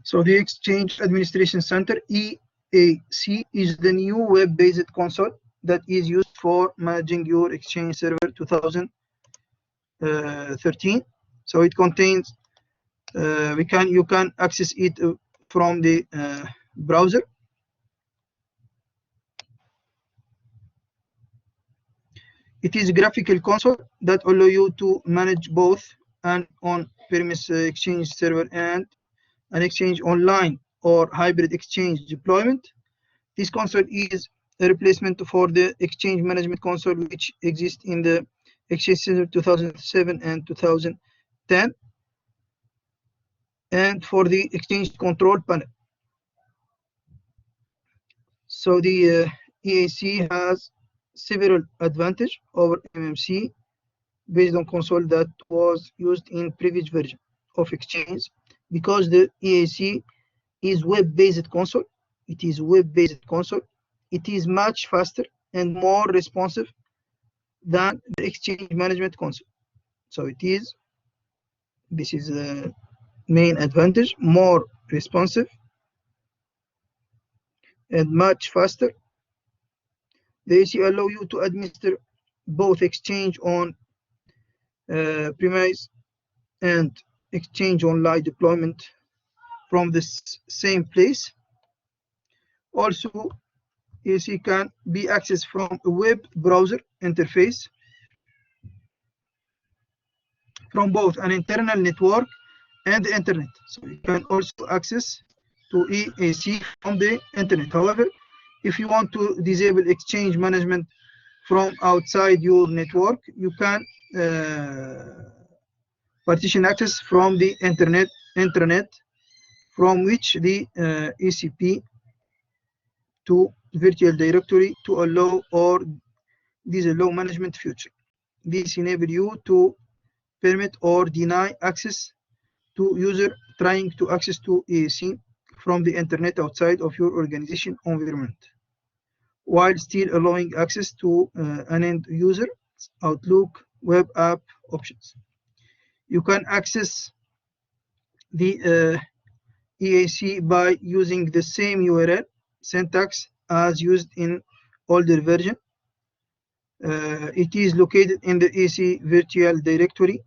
So the Exchange Administration Center, EAC, is the new web-based console that is used for managing your Exchange Server 2013. So it contains, you can access it from the browser. It is a graphical console that allow you to manage both an on-premise Exchange server and an Exchange online or hybrid Exchange deployment. This console is a replacement for the Exchange Management Console, which exists in the Exchange Server 2007 and 2010, and for the Exchange Control Panel. So the EAC has several advantages over MMC based on console that was used in previous version of Exchange, because the EAC is web-based console. It is web-based console. It is much faster and more responsive than the Exchange Management Console. So this is the main advantage: more responsive and much faster. The EAC allow you to administer both Exchange on premise and Exchange online deployment from the same place. Also, EAC can be accessed from a web browser interface from both an internal network and the internet. So you can also access to EAC from the internet. However, if you want to disable Exchange management from outside your network, you can partition access from the intranet from which the ECP to virtual directory to allow or disallow management feature. This enables you to permit or deny access to user trying to access to EAC from the internet outside of your organization environment, while still allowing access to an end user Outlook web app options. You can access the EAC by using the same URL syntax as used in older version. It is located in the EAC virtual directory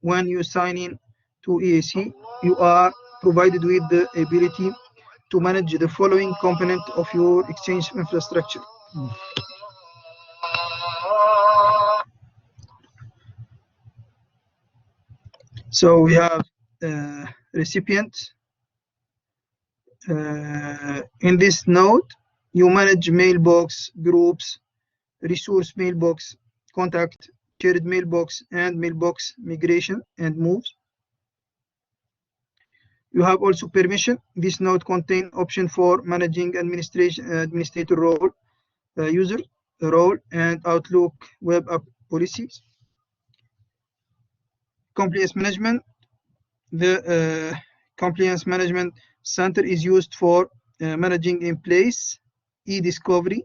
when you sign in to EAC, you are provided with the ability to manage the following component of your Exchange infrastructure. So we have recipient. In this node, you manage mailbox, groups, resource mailbox, contact, shared mailbox, and mailbox migration and moves. You have also permission. This node contains option for managing administrator role, user role, and Outlook web app policies. Compliance management. The compliance management center is used for managing in place, e-discovery,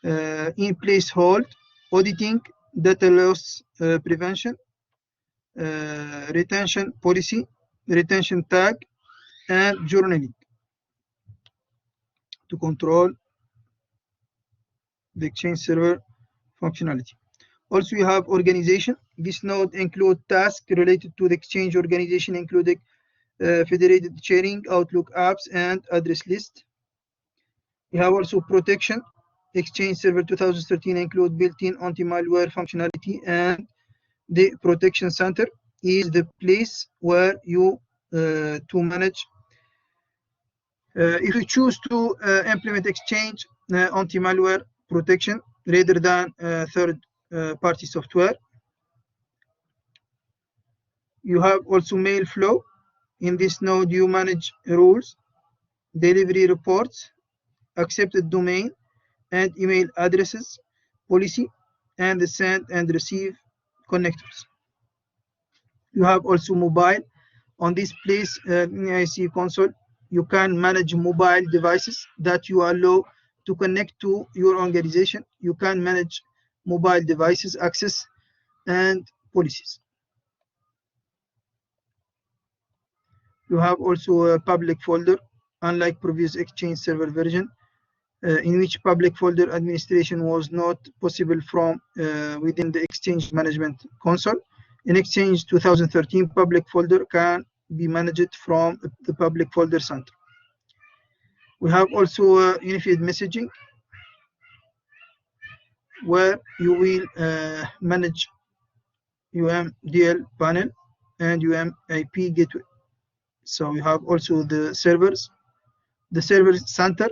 in place hold, auditing, data loss prevention, retention policy, retention tag, and journaling to control the Exchange server functionality. Also, you have organization. This node includes tasks related to the Exchange organization, including federated sharing, Outlook apps, and address list. You have also protection. Exchange Server 2013 include built-in anti-malware functionality, and the protection center is the place where you to manage. If you choose to implement Exchange anti-malware protection rather than third-party software. You have also mail flow. In this node, you manage rules, delivery reports, accepted domain and email addresses, policy, and the send and receive connectors. You have also mobile. On this place in EAC console, you can manage mobile devices that you allow to connect to your organization. You can manage mobile devices access and policies. You have also a public folder, unlike previous Exchange server version, in which public folder administration was not possible from within the Exchange management console. In Exchange 2013, public folder can be managed from the public folder center. We have also unified messaging, where you will manage UMDL panel and UMIP gateway. So we have also the servers. The server center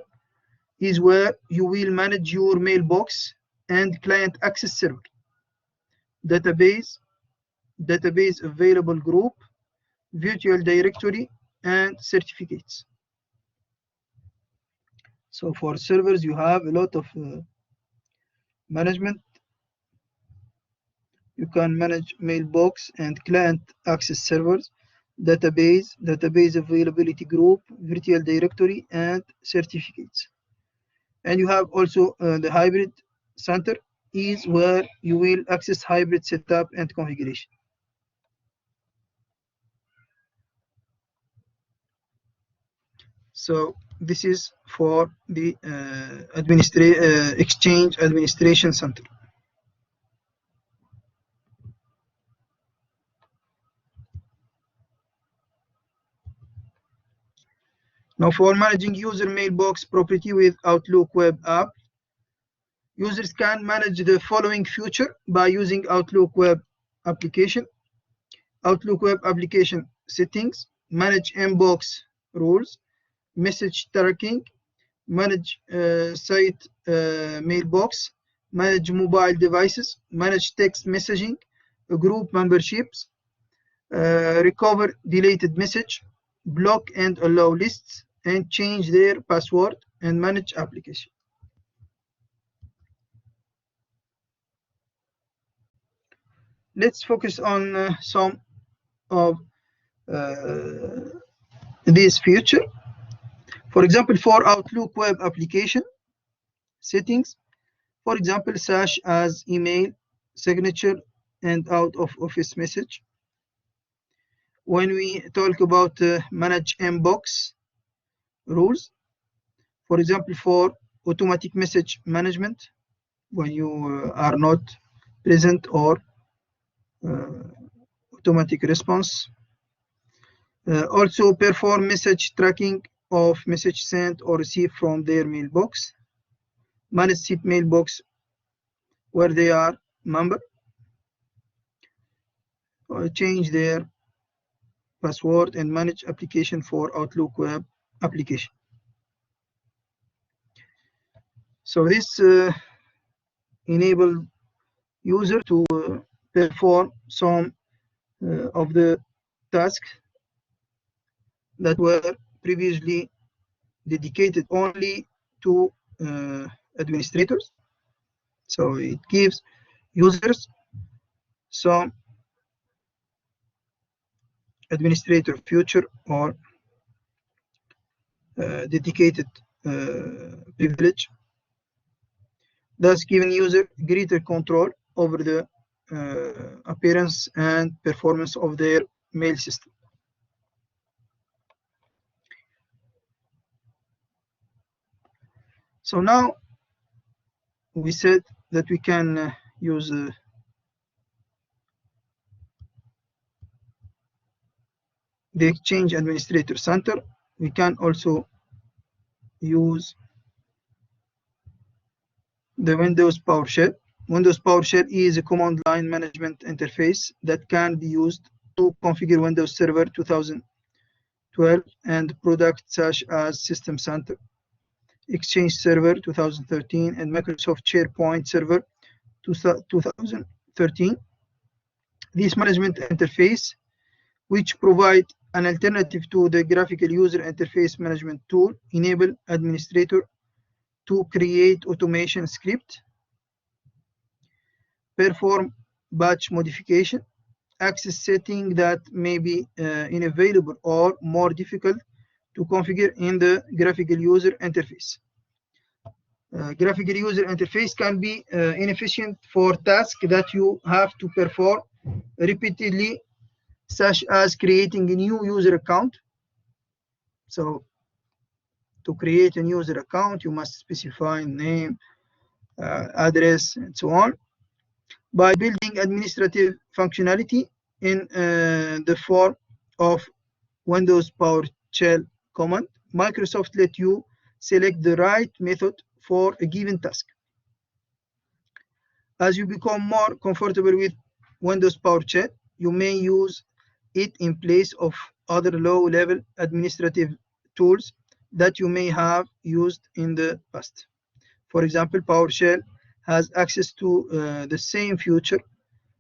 is where you will manage your mailbox and client access server, database available group, virtual directory, and certificates. So for servers, you have a lot of management. You can manage mailbox and client access servers, database availability group, virtual directory, and certificates. And you have also the hybrid center is where you will access hybrid setup and configuration. So this is for the Exchange Administration Center. Now for managing user mailbox property with Outlook web app, users can manage the following feature by using Outlook web application. Outlook web application settings, manage inbox rules, message tracking, manage site mailbox, manage mobile devices, manage text messaging, group memberships, recover deleted message, block and allow lists, and change their password, and manage application. Let's focus on some of these features. For example, for Outlook web application settings, for example, such as email, signature, and out of office message. When we talk about manage inbox rules, for example, for automatic message management, when you are not present, or automatic response. Also perform message tracking of message sent or received from their mailbox. Manage seat mailbox where they are member. Change their password and manage application for Outlook web application. So this enable user to perform some of the tasks that were previously dedicated only to administrators. So it gives users some administrator feature or dedicated privilege, thus giving user greater control over the appearance and performance of their mail system. So now we said that we can use the Exchange Administrator Center. We can also use the Windows PowerShell. Windows PowerShell is a command line management interface that can be used to configure Windows Server 2012 and products such as System Center, Exchange Server 2013, and Microsoft SharePoint Server 2013. This management interface, which provide an alternative to the graphical user interface management tool, enable administrator to create automation script, perform batch modification, access setting that may be unavailable or more difficult to configure in the graphical user interface. Graphical user interface can be inefficient for tasks that you have to perform repeatedly, such as creating a new user account. So to create a user account, you must specify name, address, and so on. By building administrative functionality in the form of Windows PowerShell command, Microsoft let you select the right method for a given task. As you become more comfortable with Windows PowerShell, you may use it in place of other low-level administrative tools that you may have used in the past. For example, PowerShell has access to the same feature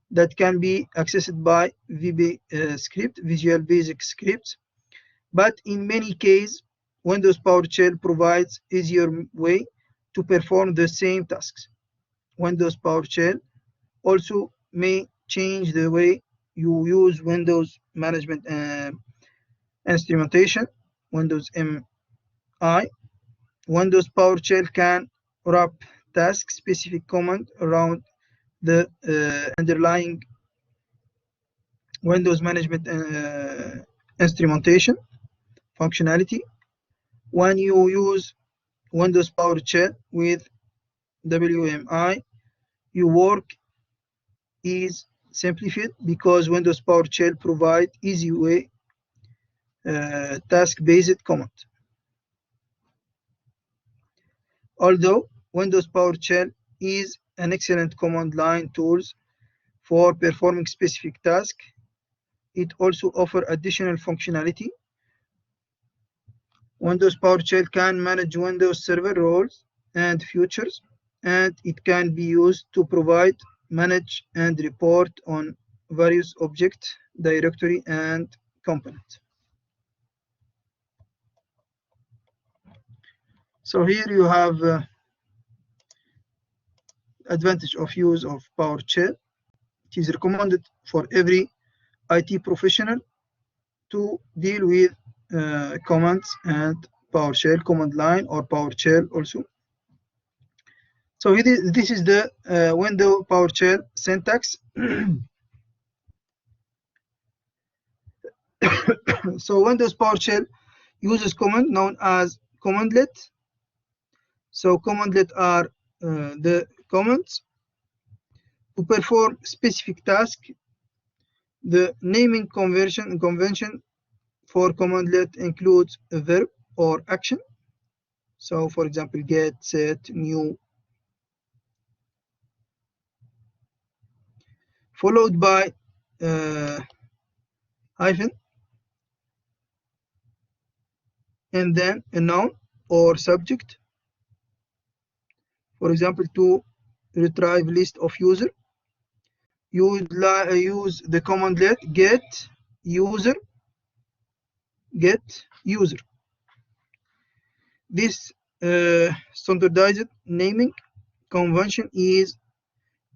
that can be accessed by VB script, Visual Basic Scripts, but in many cases, Windows PowerShell provides easier way to perform the same tasks. Windows PowerShell also may change the way you use Windows management instrumentation, Windows MI. Windows PowerShell can wrap task-specific command around the underlying Windows management instrumentation functionality. When you use Windows PowerShell with WMI, your work is simplified because Windows PowerShell provides easy way task-based command. Although Windows PowerShell is an excellent command line tool for performing specific tasks, it also offers additional functionality. Windows PowerShell can manage Windows Server roles and features, and it can be used to provide, manage, and report on various objects, directory, and components. So here you have advantage of use of PowerShell. It is recommended for every IT professional to deal with commands and PowerShell command line or PowerShell also. So this is the Windows PowerShell syntax. So Windows PowerShell uses command known as Commandlet. So Commandlet are the commands to perform specific tasks The naming convention for commandlet includes a verb or action. So, for example, get, set, new, followed by hyphen, and then a noun or subject. For example, to retrieve list of user, you would use the commandlet get user. This standardized naming convention is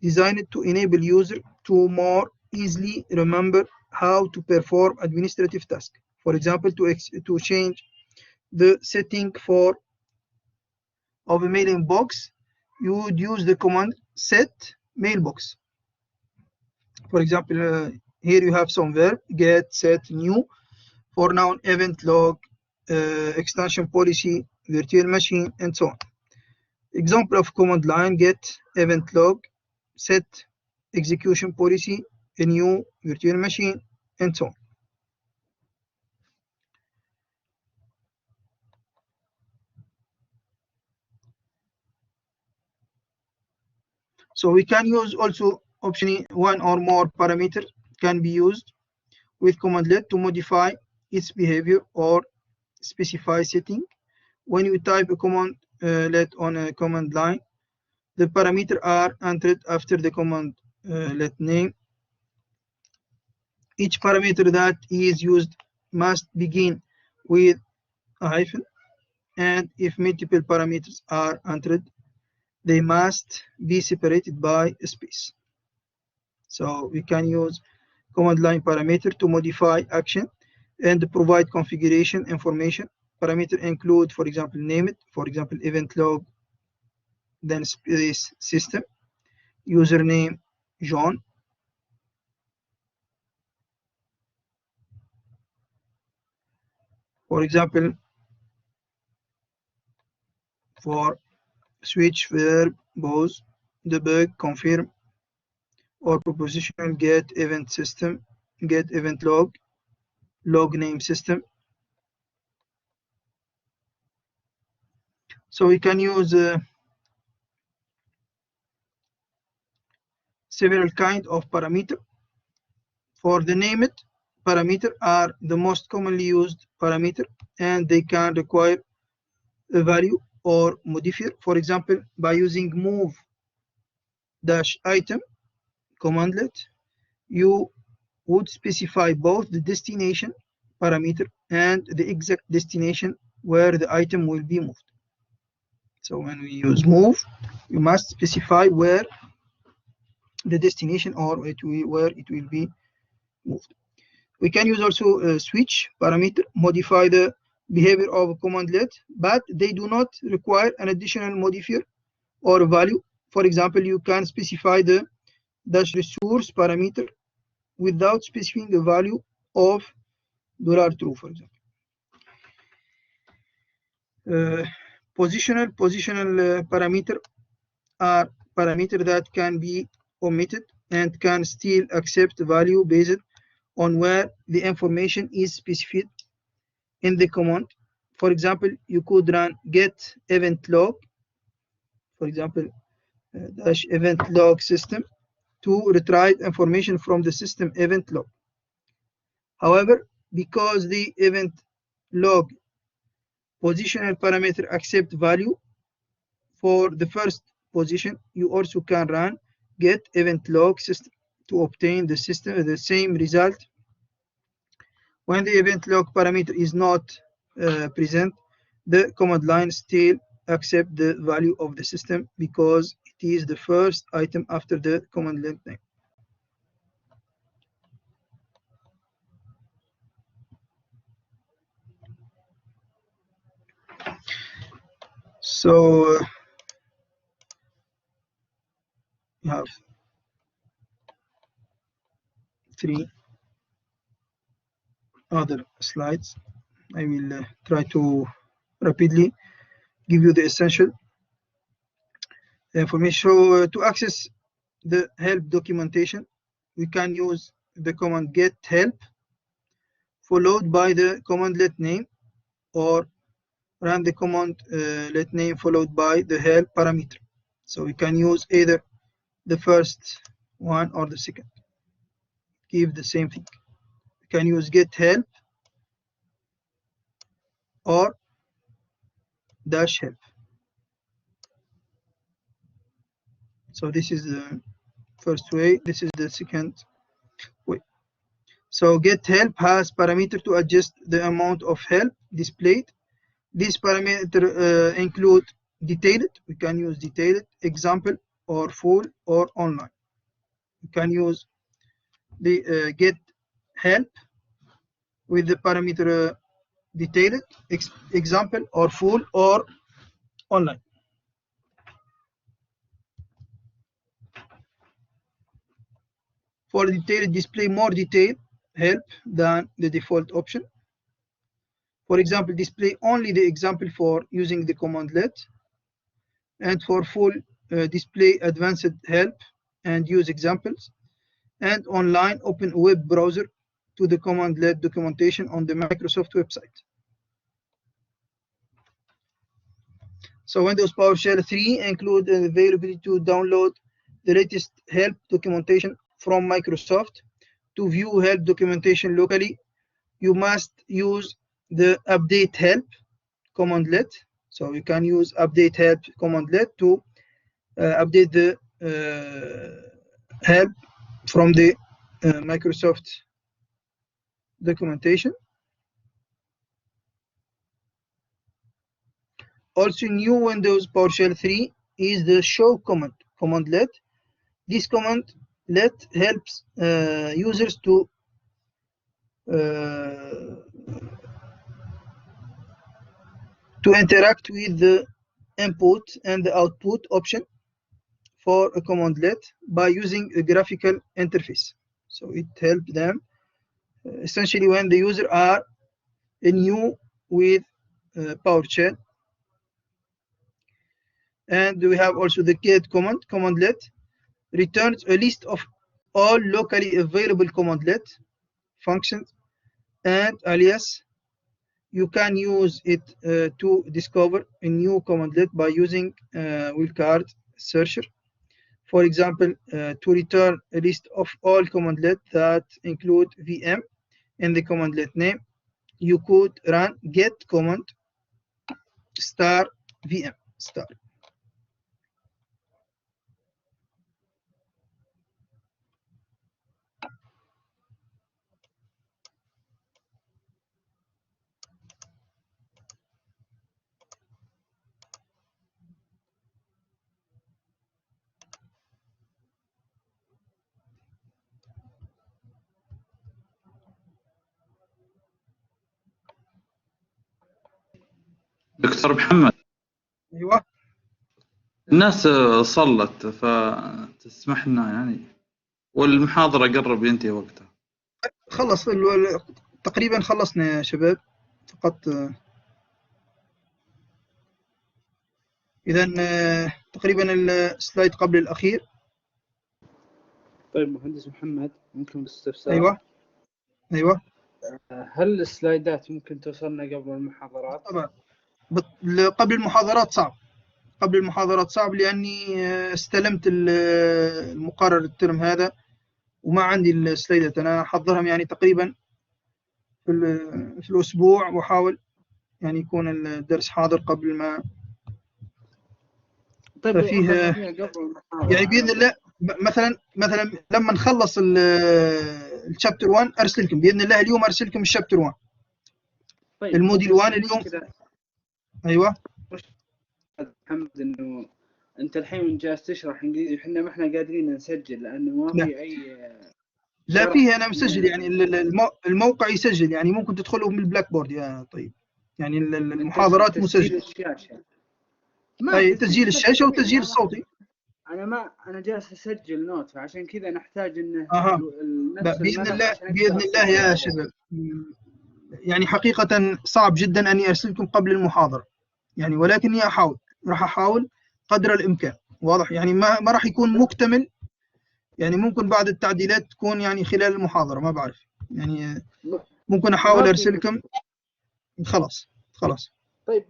designed to enable user to more easily remember how to perform administrative tasks. For example, to change the setting of a mailing box, you would use the command set mailbox. For example, here you have some verb, get, set, new, for noun, event log, extension policy, virtual machine, and so on. Example of command line: get event log, set execution policy, a new virtual machine, and so on. So we can use also option one or more parameters can be used with commandlet to modify its behavior or specify setting. When you type a commandlet on a command line, the parameters are entered after the commandlet name. Each parameter that is used must begin with a hyphen, and if multiple parameters are entered, they must be separated by a space. So we can use command line parameter to modify action and provide configuration information. Parameter include, for example, name it, for example, event log, then space system, username John, for example, for switch, verb, pause, debug, confirm, or propositional get event system, get event log, log name system. So we can use several kinds of parameter. For the named parameter are the most commonly used parameter, and they can require a value or modifier. For example, by using move dash item commandlet, you would specify both the destination parameter and the exact destination where the item will be moved. So when we use move, you must specify where the destination or where it will be moved. We can use also a switch parameter, modify the behavior of a commandlet, but they do not require an additional modifier or value. For example, you can specify the dash resource parameter without specifying the value of $true, for example. Positional parameter are parameters that can be omitted and can still accept value based on where the information is specified in the command. For example, you could run get event log, for example, dash event log system, to retrieve information from the system event log. However, because the event log positional parameter accept value for the first position, you also can run get event log system to obtain the same result. When the event log parameter is not present, the command line still accept the value of the system because it is the first item after the commandlet name. So you have 3 other slides. I will try to rapidly give you the essential information. So to access the help documentation, we can use the command get help followed by the commandlet name, or run the commandlet name followed by the help parameter. So we can use either the first one or the second. Give the same thing. We can use get help or dash help. So this is the first way. This is the second way. So get help has parameter to adjust the amount of help displayed. This parameter include detailed. We can use detailed, example, or full, or online. We can use the get help with the parameter detailed, example, or full, or online. For detailed, display more detailed help than the default option. For example, display only the example for using the commandlet, and for full, display advanced help and use examples, and online, open a web browser to the commandlet documentation on the Microsoft website. So Windows PowerShell 3 include the availability to download the latest help documentation from Microsoft. To view help documentation locally, you must use the update help commandlet. So you can use update help commandlet to update the help from the Microsoft documentation. Also, new Windows PowerShell 3 is the show commandlet. This commandlet helps users to interact with the input and the output option for a commandlet by using a graphical interface. So it helps them essentially when the user are new with PowerShell. And we have also the get commandlet returns a list of all locally available commandlet functions and alias. You can use it to discover a new commandlet by using wildcard searcher. For example, to return a list of all commandlet that include VM in the commandlet name, you could run get command star VM star. دكتور محمد، ايوه الناس صلت فتسمح لنا يعني، والمحاضرة قرب ينتهي وقتها. خلص تقريبا خلصنا يا شباب، فقط اذا تقريبا السلايد قبل الاخير. طيب مهندس محمد، ممكن باستفسار؟ ايوه هل السلايدات ممكن توصلنا قبل المحاضرات؟ طبعا قبل المحاضرات صعب، قبل المحاضرات صعب لاني استلمت المقرر الترم هذا وما عندي السلايدات. انا احضرهم يعني تقريبا في الاسبوع، واحاول يعني يكون الدرس حاضر قبل ما. طيب ففيه يعني باذن الله مثلا لما نخلص الشابتر 1 ارسل لكم باذن الله. اليوم ارسل لكم الشابتر 1. طيب الموديل 1 اليوم. ايوه محمد، انه انت الحين جالس تشرح انجليزي وحنا ما احنا قادرين نسجل لانه ما في اي. لا فيه، انا مسجل يعني الموقع يسجل، يعني ممكن تدخلوا من البلاك بورد يا طيب، يعني المحاضرات مسجله. اي تسجيل الشاشه وتسجيل الصوتي. انا جالس اسجل نوت، فعشان كذا نحتاج انه باذن الله يا شباب. يعني حقيقه صعب جدا اني ارسلكم قبل المحاضره يعني، ولكني راح احاول قدر الامكان. واضح يعني ما راح يكون مكتمل يعني ممكن بعض التعديلات تكون يعني خلال المحاضرة، ما بعرف يعني، ممكن أحاول أرسل لكم. خلاص. طيب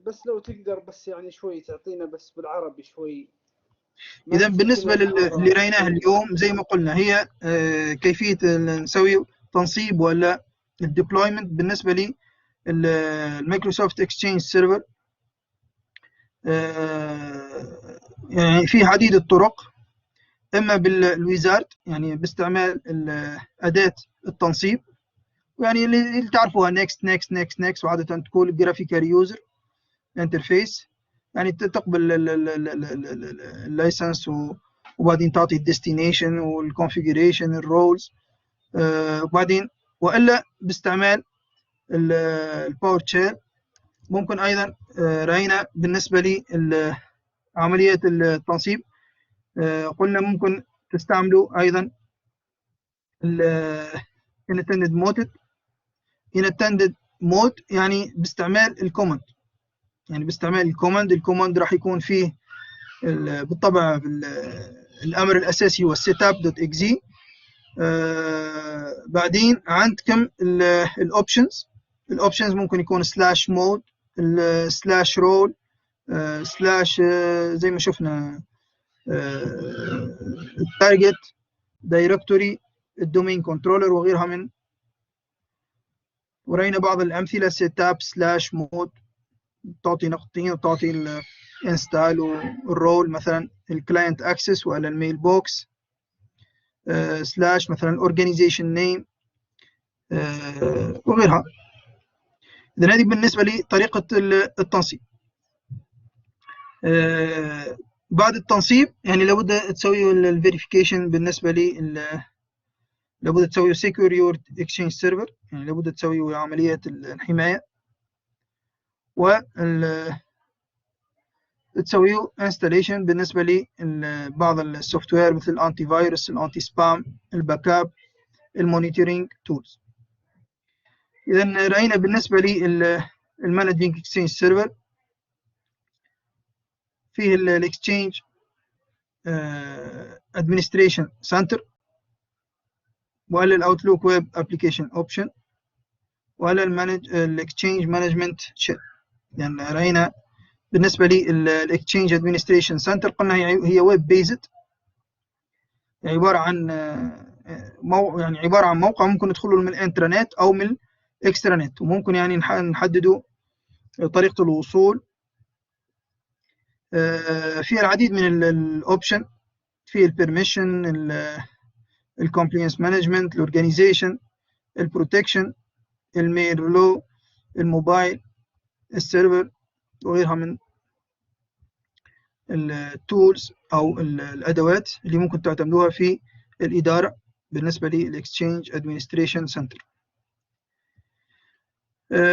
بس لو تقدر بس يعني شوي تعطينا بس بالعربي شوي. إذا بالنسبة اللي رأيناه اليوم زي ما قلنا هي كيفية نسوي تنصيب ولا الديبلويمنت بالنسبة لي المايكروسوفت اكسشينج سيرفر. يعني في عديد الطرق، إما بالويزارد يعني باستعمال أداة التنصيب، يعني اللي تعرفوها next وعادة تكون جرافيكال يوزر انترفيس، يعني تقبل اللايسنس وبعدين تعطي الديستنيشن والكونفيجريشن الرولز، وبعدين والا باستعمال الباور شيل. ممكن ايضا راينا بالنسبه لي عمليه التنصيب، قلنا ممكن تستعملوا ايضا Unattended مود يعني باستعمال الكوماند، يعني باستعمال الكوماند راح يكون فيه بالطبع الامر الاساسي هو setup.exe. بعدين عندكم الاوبشنز ممكن يكون سلاش مود، سلاش رول، سلاش زي ما شفنا التارجت دايركتوري، الدومين كنترولر وغيرها من. ورينا بعض الامثله setup سلاش مود تعطي نقطتين وتعطي الانستال والرول، مثلا الكلاينت اكسس ولا الميل بوكس، سلاش مثلا الاورجانيزيشن نيم وغيرها. اذا هذه بالنسبه لطريقه التنصيب. بعد التنصيب يعني لابد تسوي الفيريفيكيشن بالنسبه لي، لابد تسوي سيكيور يور اكسشينج سيرفر، يعني لابد تسوي عمليه الحمايه، و تسويه انستليشن بالنسبه لبعض السوفت وير مثل الانتي فيروس، الانتي سبام، الباك اب، المونيتورنج تولز. اذا راينا بالنسبه لي المانجنج اكسشينج سيرفر فيه الاكسشينج ادمنستريشن سنتر، ولا الاوتلوك ويب ابلكيشن اوبشن، ولا الاكسشينج مانجمنت شيل. يعني راينا بالنسبه لي الاكسشينج ادمنستريشن سنتر قلنا هي ويب بيزد، عباره عن يعني عباره عن موقع ممكن ندخلوا من الانترنت او من الاكسترانت، وممكن يعني نحددوا طريقه الوصول. فيها العديد من الاوبشن، في البيرميشن، الكومبلينس مانجمنت، الاورجانيزيشن، البروتكشن، الميل لو، الموبايل، السيرفر وغيرها من التولز او الادوات اللي ممكن تعتمدوها في الاداره بالنسبه للاكسشينج ادمنستريشن سنتر.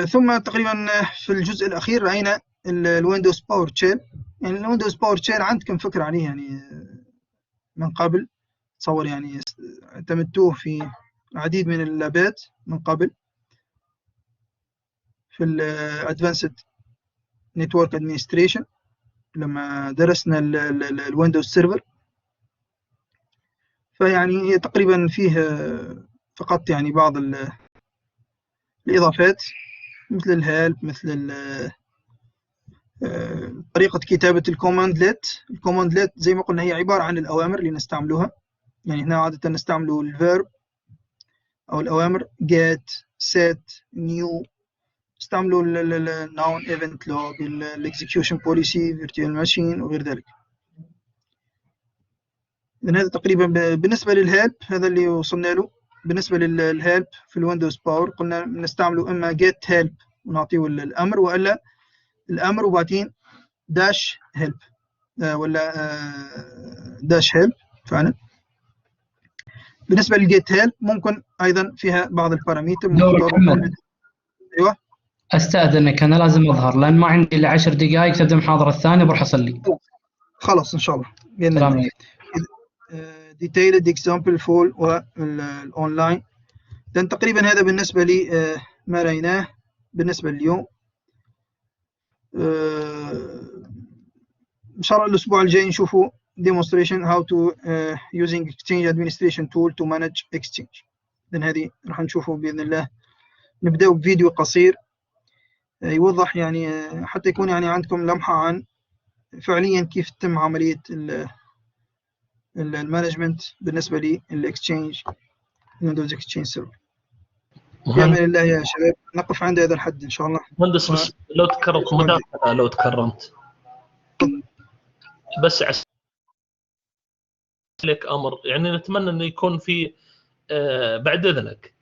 ثم تقريبا في الجزء الاخير راينا الويندوز باور شيل. يعني الويندوز باور شيل عندكم فكره عليه يعني من قبل، تصور يعني اعتمدتوه في العديد من اللابات من قبل في الادفانسد نتورك ادمنستريشن لما درسنا الويندوز سيرفر. فيعني هي تقريبا فيه فقط يعني بعض الاضافات مثل الهيلب، مثل طريقة كتابة الكوماندلت. الكوماندلت زي ما قلنا هي عبارة عن الأوامر اللي نستعملوها، يعني هنا عادة نستعملوا الفيرب أو الأوامر get set new، نستعملوا noun event log، execution policy، virtual machine وغير ذلك. إذن هذا تقريبا بالنسبة للهيلب هذا اللي وصلنا له. بالنسبة للهيلب في الويندوز باور قلنا نستعملوا إما get help ونعطيه الأمر، وإلا الأمر وبعدين داش هيلب ولا داش هيلب فعلا. بالنسبه للجيت هيلب ممكن ايضا فيها بعض البارامتر محمد. ايوه استاذنك انا لازم اظهر لان ما عندي الا 10 دقائق تبدا المحاضره الثانيه بروح اصلي. خلاص ان شاء الله باذن الله. ديتيلد اكزامبل فول والاونلاين. لان تقريبا هذا بالنسبه لي ما رايناه بالنسبه لليوم. ان شاء الله الاسبوع الجاي نشوفوا demonstration how to using Exchange administration tool to manage Exchange. إذن هذه راح نشوفه بإذن الله. نبدأ بفيديو قصير يوضح يعني حتى يكون يعني عندكم لمحة عن فعليا كيف تتم عملية المانجمنت بالنسبة للإكسشينج ويندوز إكسشينج سيرفر. بأمر الله يا شباب نقف عند هذا الحد إن شاء الله. مهندس بس لو تكرمت مداخلة لو تكرمت بس لك أمر يعني نتمنى أنه يكون في بعد إذنك